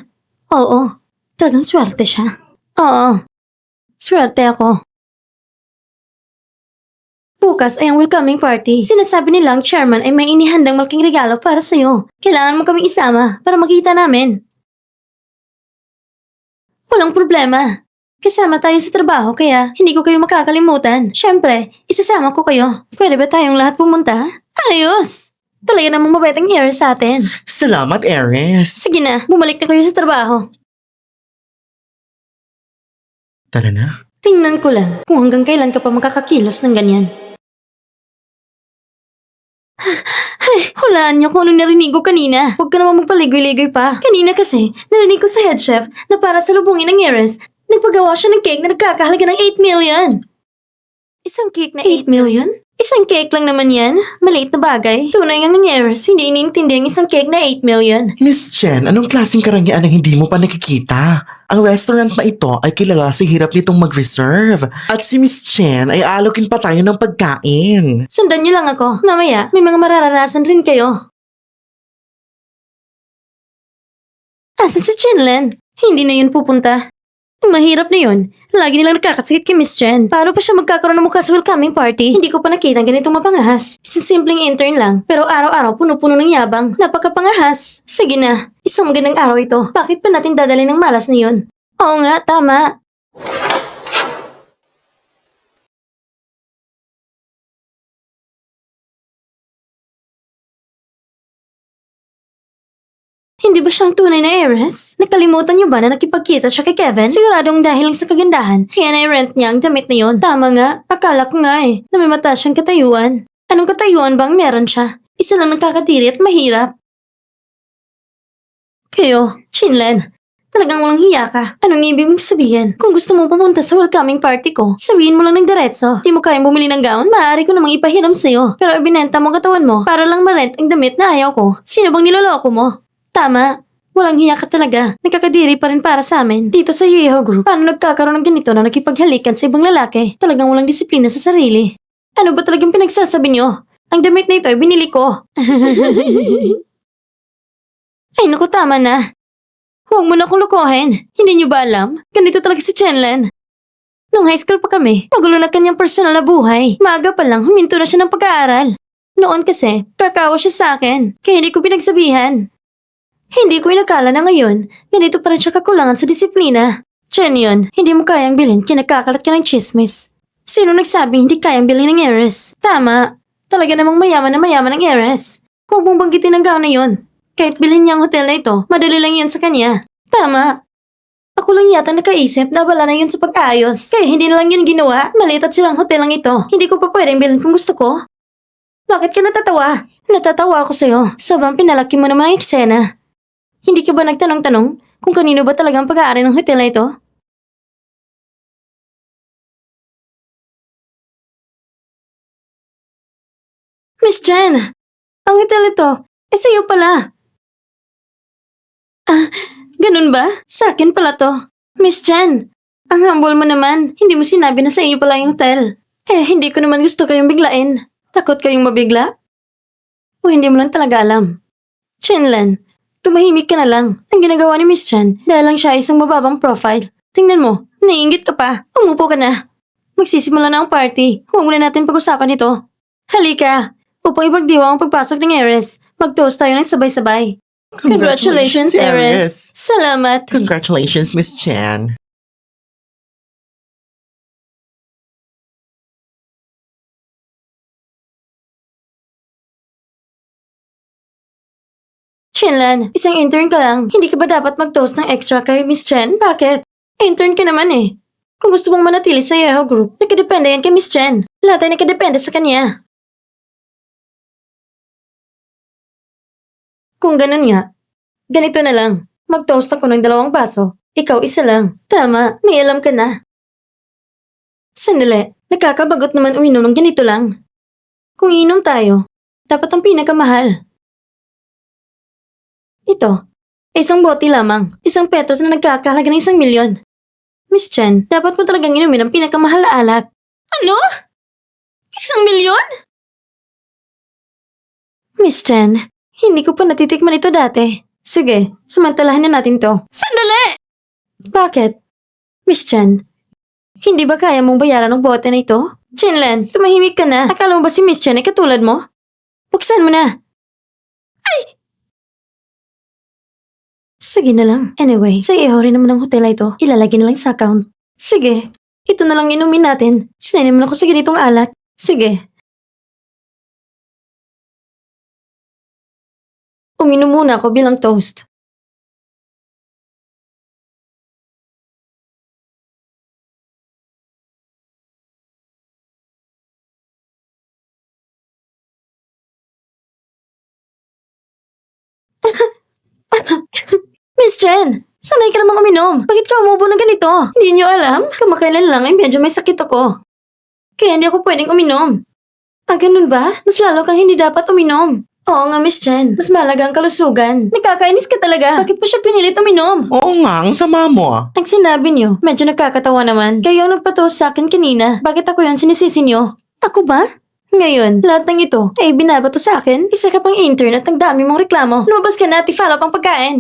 Oo. Talagang swerte siya. Oo. Swerte ako. Bukas ay ang welcoming party. Sinasabi nilang chairman ay may inihandang malaking regalo para sa'yo. Kailangan mo kaming isama para makita namin. Walang problema. Kasama tayo sa trabaho kaya hindi ko kayo makakalimutan. Siyempre, isasama ko kayo. Pwede ba tayong lahat pumunta? Ayos! Talaga namang mabait ang Aries sa atin. Salamat, Aries. Sige na, bumalik na kayo sa trabaho. Tara na. Tingnan ko lang kung hanggang kailan ka pa makakakilos ng ganyan. Ay, hulaan niyo kung ano narinig ko kanina. Huwag ka naman magpaligoy-ligoy pa. Kanina kasi, narinig ko sa head chef na para sa lubungin ng Aries, nagpagawa siya ng cake na nagkakahalaga ng 8 million. Isang cake na 8 million? Isang cake lang naman yan. Maliit na bagay. Tunay nga ng Aries, hindi iniintindi ang isang cake na 8 million. Miss Chen, anong klaseng karangyaan ang hindi mo pa nakikita? Ang restaurant na ito ay kilala sa hirap nitong mag-reserve. At si Miss Chen ay alokin pa tayo ng pagkain. Sundan niyo lang ako. Mamaya, may mga mararanasan rin kayo. Asa si Chinlen? Hindi na yun pupunta. Ang mahirap na yun. Lagi nilang nakakasakit kay Miss Chen. Paano pa siya magkakaroon ng mukha sa welcoming party? Hindi ko pa nakita ang ganitong mapangahas. Isang simpleng intern lang, pero araw-araw puno-puno ng yabang. Napakapangahas. Sige na, isang magandang araw ito. Bakit pa natin dadalhin ng malas na yun? Oo nga, tama. Hindi ba siyang tunay na heiress? Nakalimutan niyo ba na nakipagkita siya kay Kevin? Siguradong dahil lang sa kagandahan, kaya na-rent niya ang damit na yun. Tama nga, akala ko nga na may mata siyang katayuan. Anong katayuan bang meron siya? Isa lang nagkakatiri at mahirap. Kayo, Chinlen, talagang walang hiya ka. Anong ibig mong sabihin? Kung gusto mo pumunta sa welcoming party ko, sabihin mo lang ng diretso. Di mo kayang bumili ng gown, maaari ko namang ipahiram sa'yo. Pero ibinenta mo katawan mo para lang ma-rent ang damit na ayaw ko. Sino bang niloloko mo? Tama. Walang hiya ka talaga. Nagkakadiri pa rin para sa amin. Dito sa Yeho Group, paano nagkakaroon ng ganito na nakipaghalikan sa ibang lalaki? Talagang walang disiplina sa sarili. Ano ba talagang pinagsasabi nyo? Ang damit na ito ay binili ko. Ay naku, tama na. Huwag mo na akong lukohin. Hindi nyo ba alam? Ganito talaga si Chenlen. Nung high school pa kami, magulo na kanyang personal na buhay. Maaga pa lang, huminto na siya ng pag-aaral. Noon kasi, kakawa siya sa akin. Kaya hindi ko pinagsabihan. Hindi ko inakala na ngayon, ganito pa rin siya kakulangan sa disiplina. Chen yun, hindi mo kayang bilhin kinakakalat ka ng chismis. Sino nagsabing hindi kayang bilhin ng heiress? Tama. Talaga namang mayaman na mayaman ang heiress. Huwag mong banggitin ang gown na yun. Kahit bilhin niya ang hotel na ito, madali lang yun sa kanya. Tama. Ako lang yata nakaisip na wala na yun sa pag-aayos. Kaya hindi na lang yun ginawa. Maliit at silang hotel lang ito. Hindi ko pa pwedeng bilhin kung gusto ko. Bakit ka natatawa? Natatawa ako sa'yo. Sobrang pinalaki mo naman ang eksena. Hindi ka ba nagtanong-tanong kung kanino ba talagang pag-aari ng hotel na ito? Miss Jen, ang hotel ito, sa'yo pala. Ah, ganun ba? Sa akin pala to. Miss Jen, ang humble mo naman. Hindi mo sinabi na sa iyo pala yung hotel. Hindi ko naman gusto kayong biglain. Takot kayong mabigla? O hindi mo lang talaga alam? Chenlan, tumahimik ka na lang. Ang ginagawa ni Miss Chen dahil lang siya isang mababang profile. Tingnan mo, naiinggit ka pa. Umupo ka na. Magsisimula na ang party. Huwag muna natin pag-usapan ito. Halika, upang ipagdiwang ang pagpasok ng heiress. Mag-toast tayo ng sabay-sabay. Congratulations, heiress. Salamat. Congratulations, Miss Chen. Chinlan, isang intern ka lang. Hindi ka ba dapat mag-toast ng extra kay Miss Chen? Bakit? Intern ka naman eh. Kung gusto mong manatili sa Yahoo Group, nakadepende yan kay Miss Chen. Lahat ay nakadepende sa kanya. Kung ganun nga, ganito na lang. Mag-toast ako ng 2 baso. Ikaw isa lang. Tama, may alam ka na. Sandali, nakakabagot naman uminom ng ganito lang. Kung inom tayo, dapat ang pinakamahal. Ito, isang bote lamang. Isang petros na nagkakahalaga ng 1,000,000. Miss Chen, dapat mo talagang inumin ang pinakamahal na alak. Ano? 1,000,000? Miss Chen, hindi ko pa natitikman ito dati. Sige, samantalahin na natin to. Sandali! Bakit? Miss Chen, hindi ba kaya mong bayaran ng bote na ito? Chenlan, tumahimik ka na. Akala mo ba si Miss Chen ay katulad mo? Buksan mo na. Sige na lang. Anyway, sa iho rin naman ng hotel na ito. Ilalagay na lang sa account. Sige, ito na lang inumin natin. Sinay naman ako sa ganitong alak. Sige. Uminom muna ako bilang toast. Miss Chen, sanay ka namang uminom. Bakit ka umubo ng ganito? Hindi niyo alam? Kamakailan lang ay medyo may sakit ako. Kaya hindi ako pwedeng uminom. Ganun ba? Mas lalo kang hindi dapat uminom. Oo nga, Miss Chen. Mas mahalaga ang kalusugan. Nakakainis ka talaga. Bakit pa siya pinilit uminom? Oo nga, ang sama mo. Ang sinabi niyo, medyo nakakatawa naman. Kayo ang nagpatoast sa akin kanina. Bakit ako yung sinisisi niyo? Ako ba? Ngayon, lahat ng ito ay binabato sa akin. Isa ka pang intern at ang dami mong reklamo. Lumabas ka na at i-follow up ang pagkain.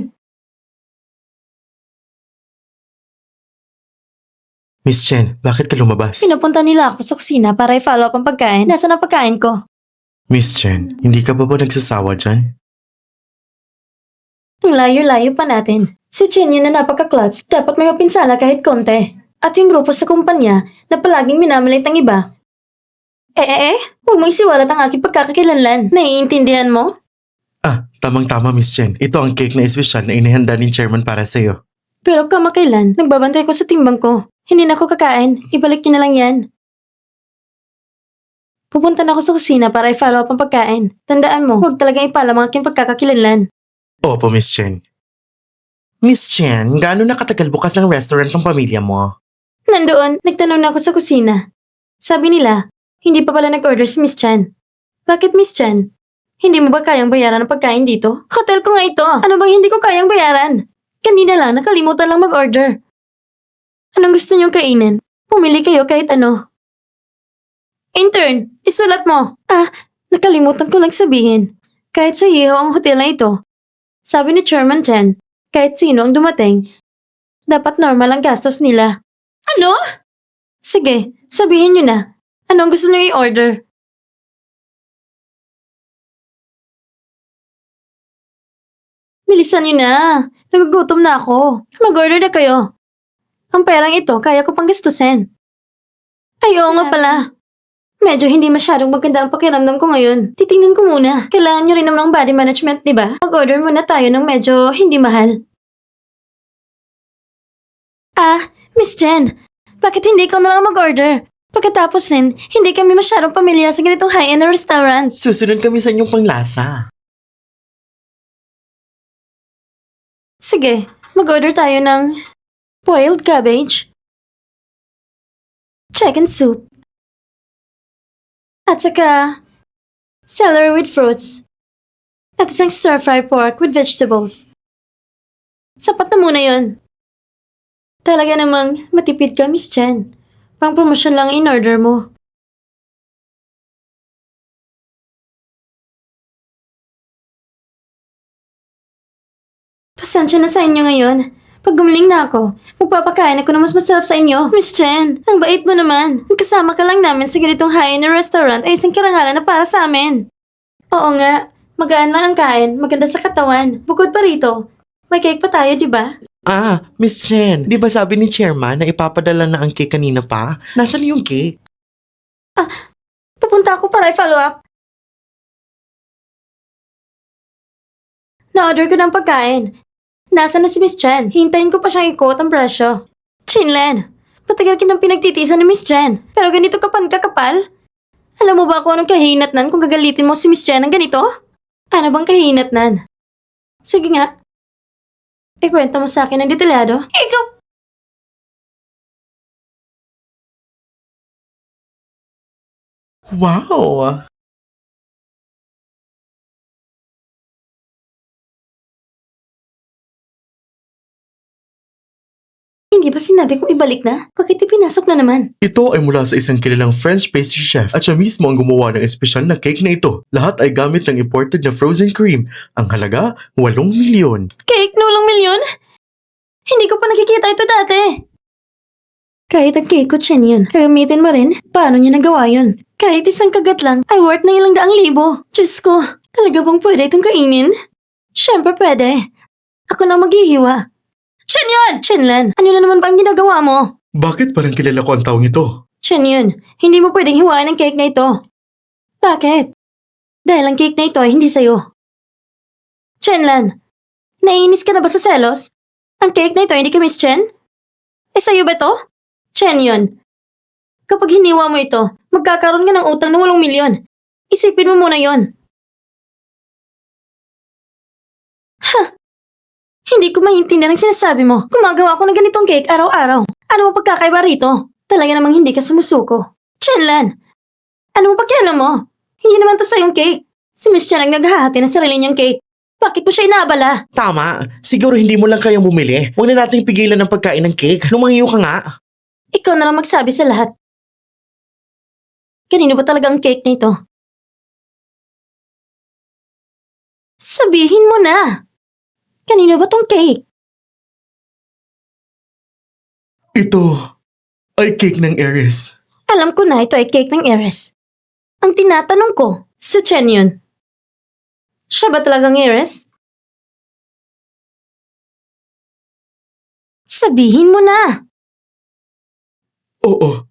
Miss Chen, bakit ka lumabas? Pinupunta nila ako sa kusina para i-follow up ang pagkain. Nasaan ang pagkain ko? Miss Chen, hindi ka ba nagsasawa dyan? Ang layo-layo pa natin. Si Chen yun na napaka-clutch. Dapat may mapinsala kahit konti. At yung grupo sa kumpanya na palaging minamalit ang iba. Huwag mong isiwalat ang aking pagkakakilanlan. Naiintindihan mo? Tamang-tama, Miss Chen. Ito ang cake na espesyal na inihanda ni chairman para sa'yo. Pero kamakailan, nagbabantay ko sa timbang ko. Hindi na ako kakain. Ibalik niyo na lang yan. Pupunta na ako sa kusina para i-follow up ang pagkain. Tandaan mo, huwag talagang ipalam ang aking pagkakakilanlan. Opo, Miss Chen. Miss Chen, gaano nakatagal bukas ang restaurant ng pamilya mo? Nandoon, nagtanong na ako sa kusina. Sabi nila, hindi pa pala nag-order si Miss Chan. Bakit Miss Chan? Hindi mo ba kayang bayaran ang pagkain dito? Hotel ko nga ito. Ano bang hindi ko kayang bayaran? Kanina lang, nakalimutan lang mag-order. Anong gusto niyong kainin? Pumili kayo kahit ano. Intern, isulat mo. Nakalimutan ko lang sabihin. Kahit sa iyo ang hotel na ito. Sabi ni Chairman Chen, kahit sino ang dumating, dapat normal ang gastos nila. Ano? Sige, sabihin niyo na. Ano ang gusto niyo i-order? Bilisan niyo na. Nagugutom na ako. Mag-order na kayo. Ang perang ito, kaya ko pang gastusin. Ay, oo nga pala. Medyo hindi masyadong maganda ang pakiramdam ko ngayon. Titingnan ko muna. Kailangan nyo rin naman ng body management, di ba? Mag-order muna tayo ng medyo hindi mahal. Ah, Miss Jen, bakit hindi ikaw na lang mag-order? Pagkatapos rin, hindi kami masyadong pamilyar sa ganitong high-end na restaurants. Susunod kami sa inyong panglasa. Sige, mag-order tayo ng boiled cabbage, chicken soup, at saka celery with fruits, at isang stir-fry pork with vegetables. Sapat na muna yon. Talaga namang matipid ka, Miss Jen. Pang promosyon lang in-order mo. Pasensya na sa inyo ngayon. Pag gumaling na ako, magpapakain ako na mas masarap sa inyo. Miss Jen, ang bait mo naman. Kasama ka lang namin sa ganitong high-end na restaurant ay isang karangalan na para sa amin. Oo nga, magaan lang ang kain, maganda sa katawan. Bukod pa rito, may cake pa tayo, di ba? Ah, Miss Chen, di ba sabi ni chairman na ipapadala na ang cake kanina pa? Nasaan yung cake? Pupunta ako para i-follow up. Na-order ko ng pagkain. Nasaan na si Miss Chen? Hintayin ko pa siyang i-quote ang presyo. Chinlen, matagal kinang pinagtitisan ni Miss Chen. Pero ganito ka pan kakapal? Alam mo ba kung anong kahinatnan kung gagalitin mo si Miss Chen ng ganito? Ano bang kahinatnan? Sige nga. Ikwento mo sa akin ng detalyado. Ikaw! Wow! Hindi ba sinabi kong ibalik na? Bakit ipinasok na naman? Ito ay mula sa isang kilalang French pastry chef at siya mismo ang gumawa ng espesyal na cake na ito. Lahat ay gamit ng imported na frozen cream. Ang halaga, 8 milyon. Cake na walang milyon? Hindi ko pa nakikita ito dati. Kahit ang cake ko, Chen, yun. Gagamitin mo rin? Paano niya nagawa yun? Kahit isang kagat lang, ay worth na ilang daang libo. Diyos ko, talaga bang pwede itong kainin? Siyempre pwede. Ako na maghihiwa. Chen yun! Chenlan, ano na naman ba ang ginagawa mo? Bakit parang kilala ko ang taong ito? Chen yun, hindi mo pwedeng hiwain ang cake na ito. Bakit? Dahil ang cake na ito ay hindi sa'yo. Chenlan, naiinis ka na ba sa selos? Ang cake na ito hindi kay Miss Chen? Eh sa'yo ba to? Chen yun. Kapag hiniwa mo ito, magkakaroon ka ng utang na 8 milyon. Isipin mo muna yon. Ha! Hindi ko maintindihan ang sinasabi mo. Gumagawa ako ng ganitong cake araw-araw. Ano mo pagkakaiba rito? Talaga namang hindi ka sumusuko. Chenlan, ano mo pakialam mo? Hindi naman to sa'yong cake. Si Miss Chen ang naghahati ng sarili niyang cake. Bakit mo siya inaabala? Tama, siguro hindi mo lang kayang bumili. Huwag na nating pigilan ng pagkain ng cake. Lumayo ka nga. Ikaw na lang magsabi sa lahat. Kanino ba talaga ang cake na ito? Sabihin mo na! Kanino ba tong cake? Ito ay cake ng heiress. Alam ko na ito ay cake ng heiress. Ang tinatanong ko, sa Chen yun. Siya ba talagang heiress? Sabihin mo na! Oo,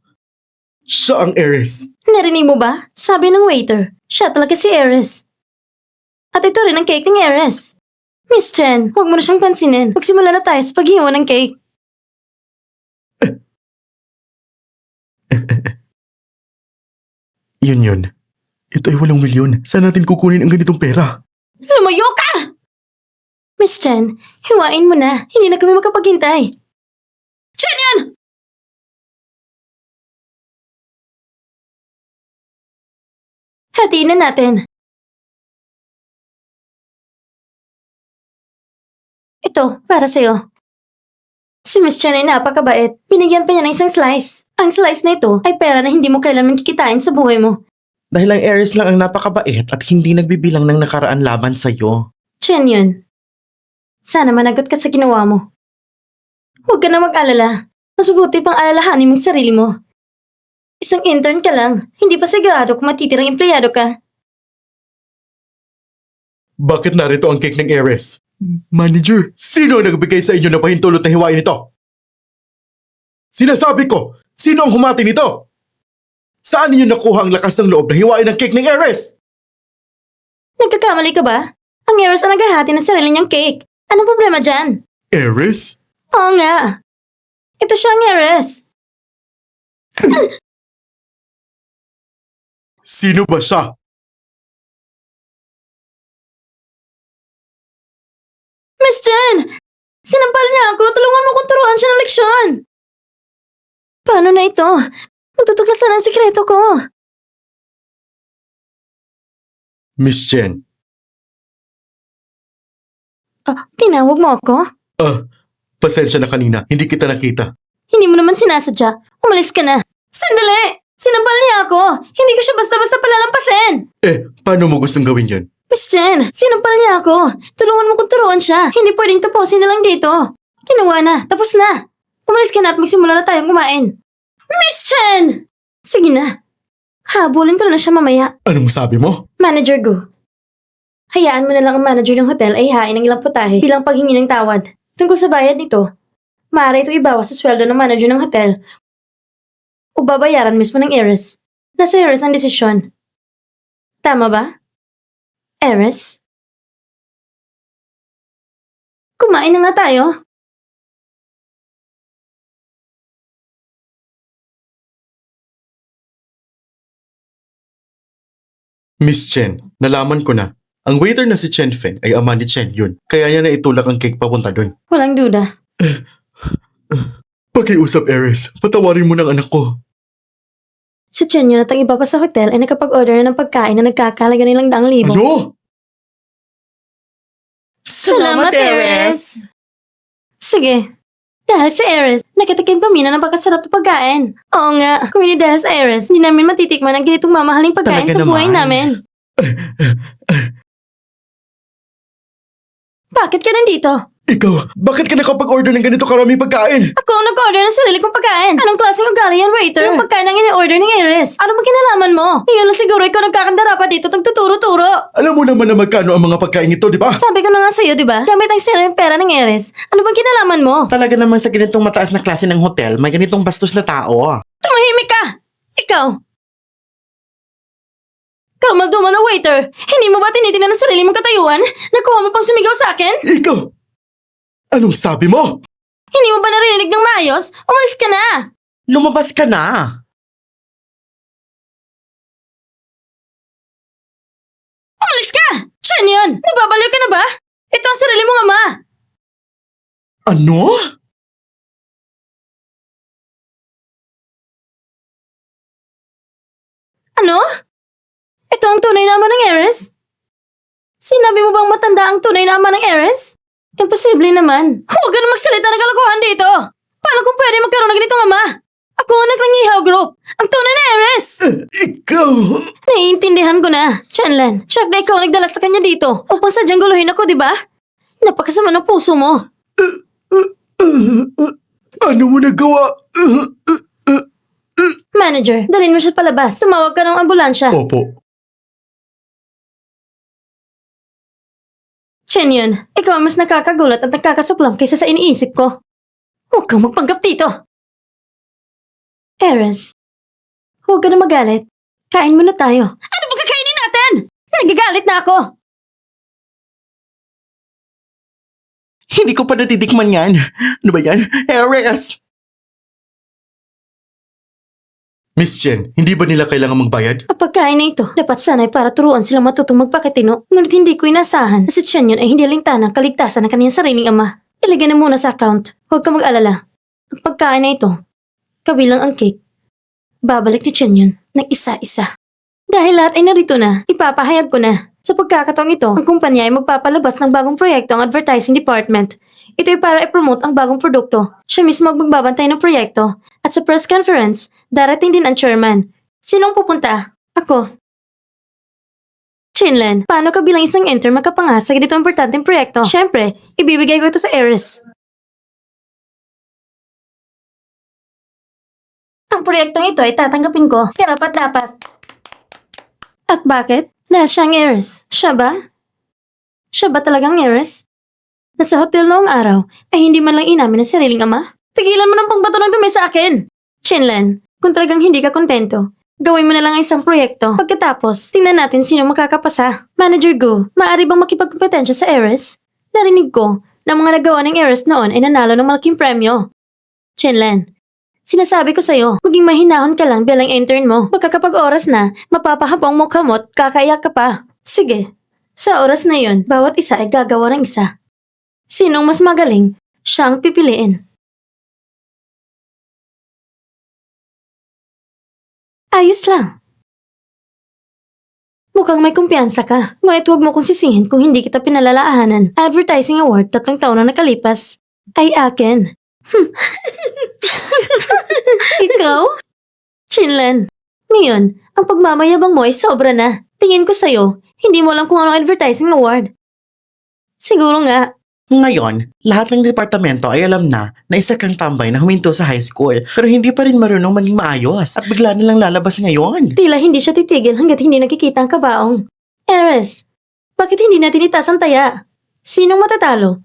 siya ang heiress. Narinig mo ba? Sabi ng waiter, siya talaga si heiress. At ito rin ang cake ng heiress. Miss Chen, huwag mo na siyang pansinin. Magsimula na tayo sa paghiwa ng cake. Yun. Ito ay 8 milyon. Saan natin kukunin ang ganitong pera? Lumayo ka! Miss Chen, hiwain mo na. Hindi na kami makapaghintay. Chen yan! Hatiin na natin. Ito, para sa'yo. Si Miss Chen ay napakabait. Binigyan pa niya ng isang slice. Ang slice na ito ay pera na hindi mo kailanman kikitain sa buhay mo. Dahil ang heiress lang ang napakabait at hindi nagbibilang ng nakaraan laban sa'yo. Chen yun. Sana managot ka sa ginawa mo. Huwag ka na mag-alala. Mas mabuti pang alalahanin mong sarili mo. Isang intern ka lang. Hindi pa sigurado kung matitirang empleyado ka. Bakit narito ang cake ng heiress? Manager, sino ang nagbigay sa inyo ng pahintulot na hiwain ito? Sinasabi ko, sino ang humati nito? Saan niyo nakuha ang lakas ng loob na hiwain ang cake ng Eris? Nagkakamali ka ba? Ang Eris ang naghahati ng sarili niyang cake. Anong problema dyan? Eris? Oo nga. Ito siya ang Eris. Sino ba siya? Miss Jen! Sinampal niya ako. Tulungan mo kong turuan siya ng leksyon. Paano na ito? Matutuklasan ang sikreto ko. Miss Jen. Tinawag mo ako? Pasensya na kanina. Hindi kita nakita. Hindi mo naman sinasadya. Umalis ka na. Sandali! Sinampal niya ako. Hindi ko siya basta-basta palalampasin. Paano mo gustong gawin yun? Miss Jen, sinampal niya ako. Tulungan mo kong turuan siya. Hindi pwedeng tapusin na lang dito. Ginawa na. Tapos na. Umalis ka na at magsimula na tayong kumain. Miss Chen! Sige na. Habulin ko na siya mamaya. Anong sabi mo? Manager Go. Hayaan mo na lang ang manager ng hotel ay hain ng ilang putahe bilang paghingi ng tawad. Tungkol sa bayad nito, maaari ito ibawas sa sweldo ng manager ng hotel o babayaran mismo ng heiress. Nasa heiress ang desisyon. Tama ba? Heiress? Kumain na nga tayo. Miss Chen, nalaman ko na. Ang waiter na si Chen Feng ay ama ni Chen Yun. Kaya niya na itulak ang cake papunta dun. Walang duda. Pakiusap, Eris. Patawarin mo ng anak ko. Si Chen Yun at ang iba pa sa hotel ay nakapag-order na ng pagkain na nagkakalaga nilang 100,000. Ano? Salamat, Eris! Sige. Dahil sa Eris, nakatikim kami na napakasarap na pagkain. Oo nga, kung hindi dahil sa Eris, hindi namin matitikman ang ganitong mamahaling pagkain Talaga sa buhay naman. namin. Bakit ka nandito? Ikaw, bakit ka nakapag-order ng ganito karaming pagkain? Ako ang nag-order ng sarili kong pagkain. Anong klaseng ugali yan, waiter? Yung pagkain ang ini-order ng Eris. Ano ba kinalaman mo? Iyon lang siguro ikaw nagkakandara pa dito tagtuturo-turo. Alam mo naman na magkano ang mga pagkain ito, di ba? Sabi ko na nga sa'yo, di ba? Gamit ang sira yung pera ng Eris. Ano bang kinalaman mo? Talaga naman sa ganitong mataas na klase ng hotel, may ganitong bastos na tao. Tumahimik ka! Ikaw! Karumalduman na waiter! Hindi mo ba tinitingnan ang sarili mong katayuan? Nakuha mo pang sumigaw sa akin? Ikaw! Anong sabi mo? Hindi mo ba narinig ng maayos? Umalis ka na! Lumabas ka na. Umalis ka! Siyan yun! Nababaliw ka na ba? Ito ang sarili mong ama! Ano? Ano? Ito ang tunay na ama ng Eris? Sinabi mo bang matanda ang tunay na ama ng Eris? Imposible naman. Huwag ka na magsalita ng kalokohan dito! Paano kung pwede magkaroon ng ganitong ama? Ako ang nagnangihaw group! Ang tunay na Eris! Ikaw! Naiintindihan ko na, Chanlan. Siyak na ikaw ang nagdala sa kanya dito upang sadyang guluhin ako, di ba? Napakasama ng puso mo. Ano mo nagawa? Manager, dalhin mo siya palabas. Tumawag ka ng ambulansya. Opo. Chen yun, ikaw ang mas nakakagulat at nakakasuklam kaysa sa iniisip ko. Huwag kang magpanggap dito. Eres, huwag ka na magalit. Kain muna tayo. Ano ba kakainin natin? Nagagalit na ako. Hindi ko pa natitikman yan. Ano ba yan? Eris! Miss Chen, hindi ba nila kailangan magbayad? Ang pagkain na ito, dapat sana'y para turuan silang matutong magpakatino. Ngunit hindi ko inasahan na si Chen yun ay hindi lingtanang kaligtasan ng kaniyang sariling ama. Ilagay na muna sa account. Huwag ka mag-alala. Ang pagkain na ito, kabilang ang cake, babalik ni Chen yun ng isa-isa. Dahil lahat ay narito na, ipapahayag ko na. Sa pagkakataong ito, ang kumpanya ay magpapalabas ng bagong proyekto ang advertising department. Ito ay para i-promote ang bagong produkto. Siya mismo ang magbabantay ng proyekto. At sa press conference, darating din ang chairman. Sinong pupunta? Ako. Chinlan, paano ka bilang isang intern magkapangasa sa ganito importanteng proyekto? Siyempre, ibibigay ko ito sa Eris. Ang proyektong ito ay tatanggapin ko. Karapat-dapat. At bakit? Dahil siyang Eris. Siya ba? Siya ba talagang Eris? Nasa hotel noong araw ay hindi man lang inamin ang sariling ama? Tigilan mo ng pangbato ng dumi sa akin! Chinlan, kung talagang hindi ka kontento, Gawin mo na lang ang isang proyekto. Pagkatapos, tingnan natin sino makakapasa. Manager Go, maaari bang makipagkompetensya sa Eris? Narinig ko na mga nagawa ng Eris noon ay nanalo ng malaking premyo. Chinlen, sinasabi ko sa'yo, maging mahinahon ka lang bilang intern mo. Baka kapag oras na, mapapahabang mukha mo at kakaiyak ka pa. Sige, sa oras na yun, bawat isa ay gagawa ng isa. Sinong mas magaling, siyang pipiliin. Ayos lang. Mukhang may kumpiyansa ka. Ngunit huwag mo kong sisihin kung hindi kita pinalalaanan. Advertising award 3 taon na nakalipas. Ay akin. Ikaw? Chinlen. Ngayon, ang pagmamayabang mo ay sobra na. Tingin ko sa'yo, hindi mo alam kung anong advertising award. Siguro nga. Ngayon, lahat ng departamento ay alam na isa kang tambay na huminto sa high school pero hindi pa rin marunong maging maayos at bigla na lang lalabas ngayon. Tila hindi siya titigil hanggat hindi nakikita ang kabaong. Eres, bakit hindi natin itaas ang taya? Sinong matatalo?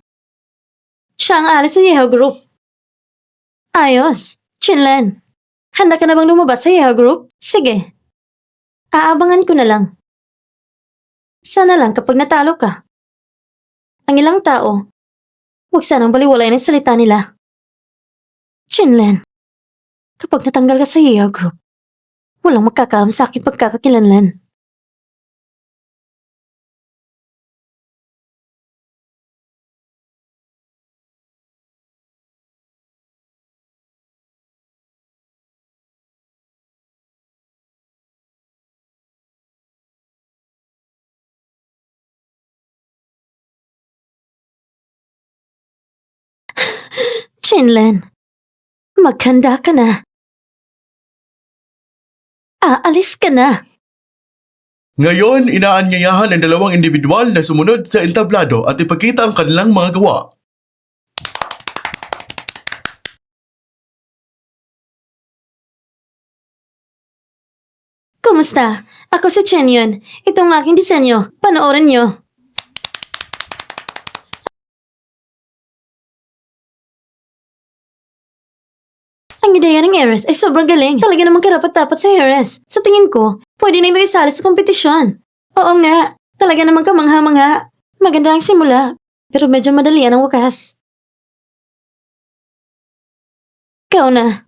Siya ang alis sa Yehao Group. Ayos. Chinlen, handa ka na bang lumabas sa Yehao Group? Sige. Aabangan ko na lang. Sana lang kapag natalo ka. Ang ilang tao, huwag sanang baliwalayan ang salita nila. Chinlen, kapag natanggal ka sa Yehao Group, walang magkakaroon sa aking pagkakakilanlan. Chinlen, maghanda ka na. Aalis ka na. Ngayon, inaanyayahan ang dalawang individual na sumunod sa entablado at ipakita ang kanilang mga gawa. Kumusta? Ako si Chenyon. Ito ang aking disenyo. Panoorin niyo. Ang ideya ng Eris ay sobrang galing. Talaga namang karapat-dapat sa Eris. Sa tingin ko, pwede na ito isali sa kompetisyon. Oo nga, talaga namang kamangha-mangha. Maganda ang simula, pero medyo madali ang wakas. Ikaw na.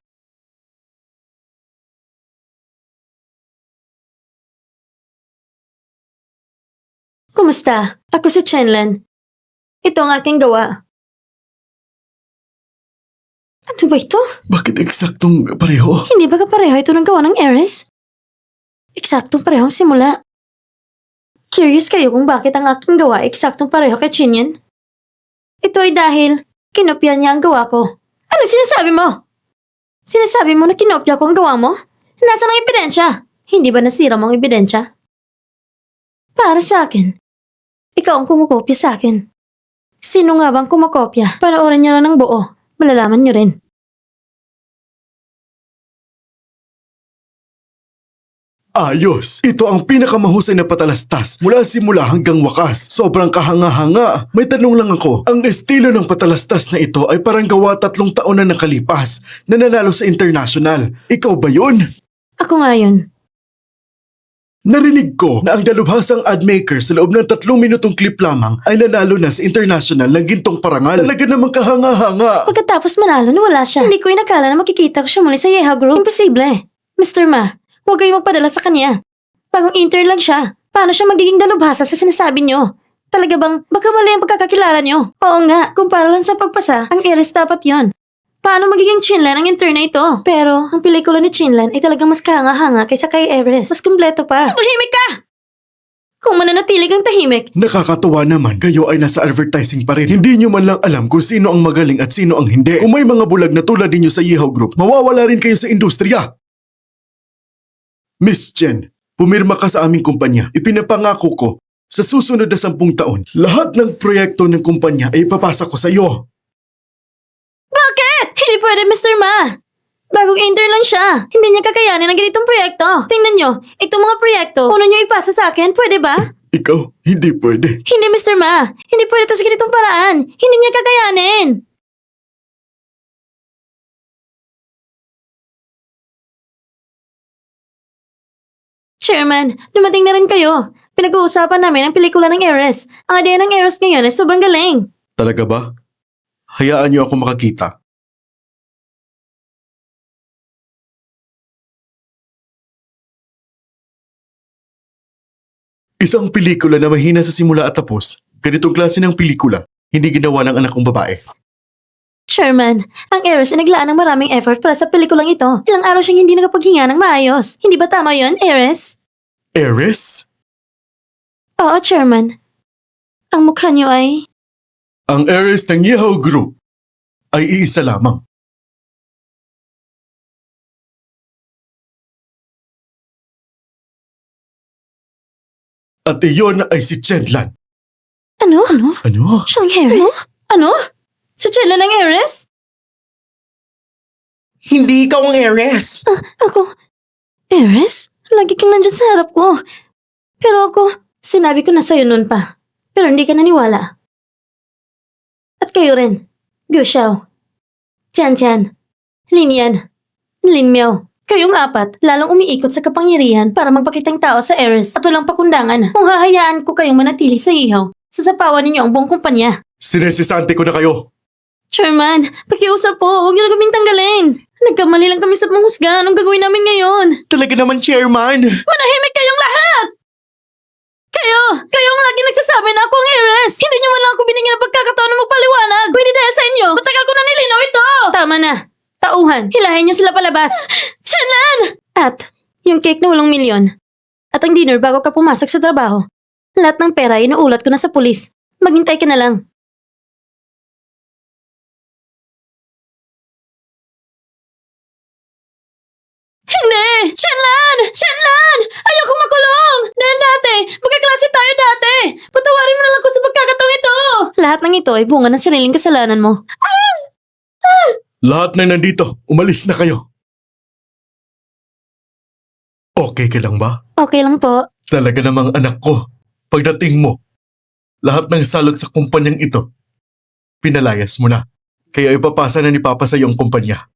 Kumusta? Ako si Chenlen. Ito ang aking gawa. Ano ba ito? Bakit eksaktong pareho? Hindi ba kapareho ito ng gawa ng Eris? Eksaktong parehong simula. Curious kayo kung bakit ang aking gawa ay eksaktong pareho kay Chinyan? Ito ay dahil kinopya niya ang gawa ko. Ano sinasabi mo? Sinasabi mo na kinopya ko ang gawa mo? Nasaan ang ebidensya? Hindi ba nasira mo ang ebidensya? Para sa akin, ikaw ang kumukopya sa akin. Sino nga bang kumakopya? Panoorin niyo lang ng buo. Malalaman niyo rin. Ayos! Ito ang pinakamahusay na patalastas mula simula hanggang wakas. Sobrang kahanga-hanga. May tanong lang ako. Ang estilo ng patalastas na ito ay parang gawa 3 taon na nakalipas na nanalo sa international. Ikaw ba yun? Ako nga yun. Narinig ko na ang dalubhasang ad maker sa loob ng 3 minutong clip lamang ay nanalo na sa international ng gintong parangal. Talaga namang kahanga-hanga. Pagkatapos manalo, nawala siya. Hindi ko inakala na makikita ko siya muli sa Yeha Group. Imposible. Mr. Ma, huwag kayong magpadala sa kanya. Bagong intern lang siya. Paano siya magiging dalubhasa sa sinasabi niyo? Talaga bang baka mali ang pagkakakilala niyo? Oo nga, kumpara lang sa pagpasa, ang Eris dapat yon. Paano magiging Chinlan ang intern na ito? Pero, ang pelikula ni Chinlan ay talagang mas kahanga-hanga kaysa kay Eris. Mas kumpleto pa. Tahimik ka! Kung mananatili kang tahimik, Nakakatuwa naman, kayo ay nasa advertising pa rin. Hindi nyo man lang alam kung sino ang magaling at sino ang hindi. Kung may mga bulag na tulad ninyo sa Yeho Group, mawawala rin kayo sa industriya. Miss Chen, pumirma ka sa aming kumpanya. Ipinapangako ko, sa susunod na 10 taon, lahat ng proyekto ng kumpanya ay ipapasa ko sa iyo. hindi pwede, Mr. Ma. Bagong intern lang siya. Hindi niya kakayanin ang ganitong proyekto. Tingnan niyo, itong mga proyekto, una niyo ipasa sa akin, pwede ba? Ikaw, hindi pwede. Hindi, Mr. Ma. Hindi pwede ito sa ganitong paraan. Hindi niya kakayanin. Chairman, dumating na rin kayo. Pinag-uusapan namin ang pelikula ng Heiress. Ang idea ng Heiress ngayon ay sobrang galing. Talaga ba? Hayaan niyo ako makakita. Isang pelikula na mahina sa simula at tapos. Ganitong klase ng pelikula, hindi ginawa ng anak kong babae. Chairman, ang Heiress ay naglaan ng maraming effort para sa pelikulang ito. Ilang araw siyang hindi nakapaghinga ng maayos. Hindi ba tama yon, Heiress? Heiress? Oo, Chairman. Ang mukha niyo ay... Ang heiress ng Yehao Group ay iisa lamang. At iyon ay si Chenlan. Ano? Ano? Siyang Heiress? Ano? Sa Chela ng Heiress? Hindi ikaw ang heiress! Ako? Heiress? Lagi kang nandyan sa harap ko. Pero ako, sinabi ko na sa'yo noon pa. Pero hindi ka naniwala. At kayo rin. Gu Xiao. Tian Tian. Lin Yan. Lin Miao. Kayong apat, lalong umiikot sa kapangyarihan para magpakitang tao sa Heiress at walang pakundangan. Kung hahayaan ko kayong manatili sa ihaw, sasapawan ninyo ang buong kumpanya. Sinesisante ko na kayo. Chairman, pakiusap po, huwag niyo na kaming tanggalin. Nagkamali lang kami sa panghusga. Anong gagawin namin ngayon? Talaga naman, Chairman! Manahimik kayong lahat! Kayo ang lagi nagsasabi na ako ang heiress. Hindi niyo man lang ako binigyan ng pagkakataon na magpaliwanag. Pwede dahil sa inyo. Matagal ko na nilinaw ito. Tama na. Tauhan, hilahin niyo sila palabas. Chenlan! At yung cake na 8 milyon. At ang dinner bago ka pumasok sa trabaho. Lahat ng pera inuulat ko na sa pulis. Maghintay ka na lang. Hindi! Chenlan! Chenlan! Ayoko makulong! Dahil dati, magkaklase tayo dati! Patawarin mo na lang ko sa pagkakataong ito! Lahat ng ito ay bunga ng sariling kasalanan mo. Lahat na nandito, umalis na kayo. Okay ka lang ba? Okay lang po. Talaga namang anak ko. Pagdating mo, lahat ng salot sa kumpanyang ito, pinalayas mo na. Kaya ipapasa na ni Papa sa iyong kumpanya.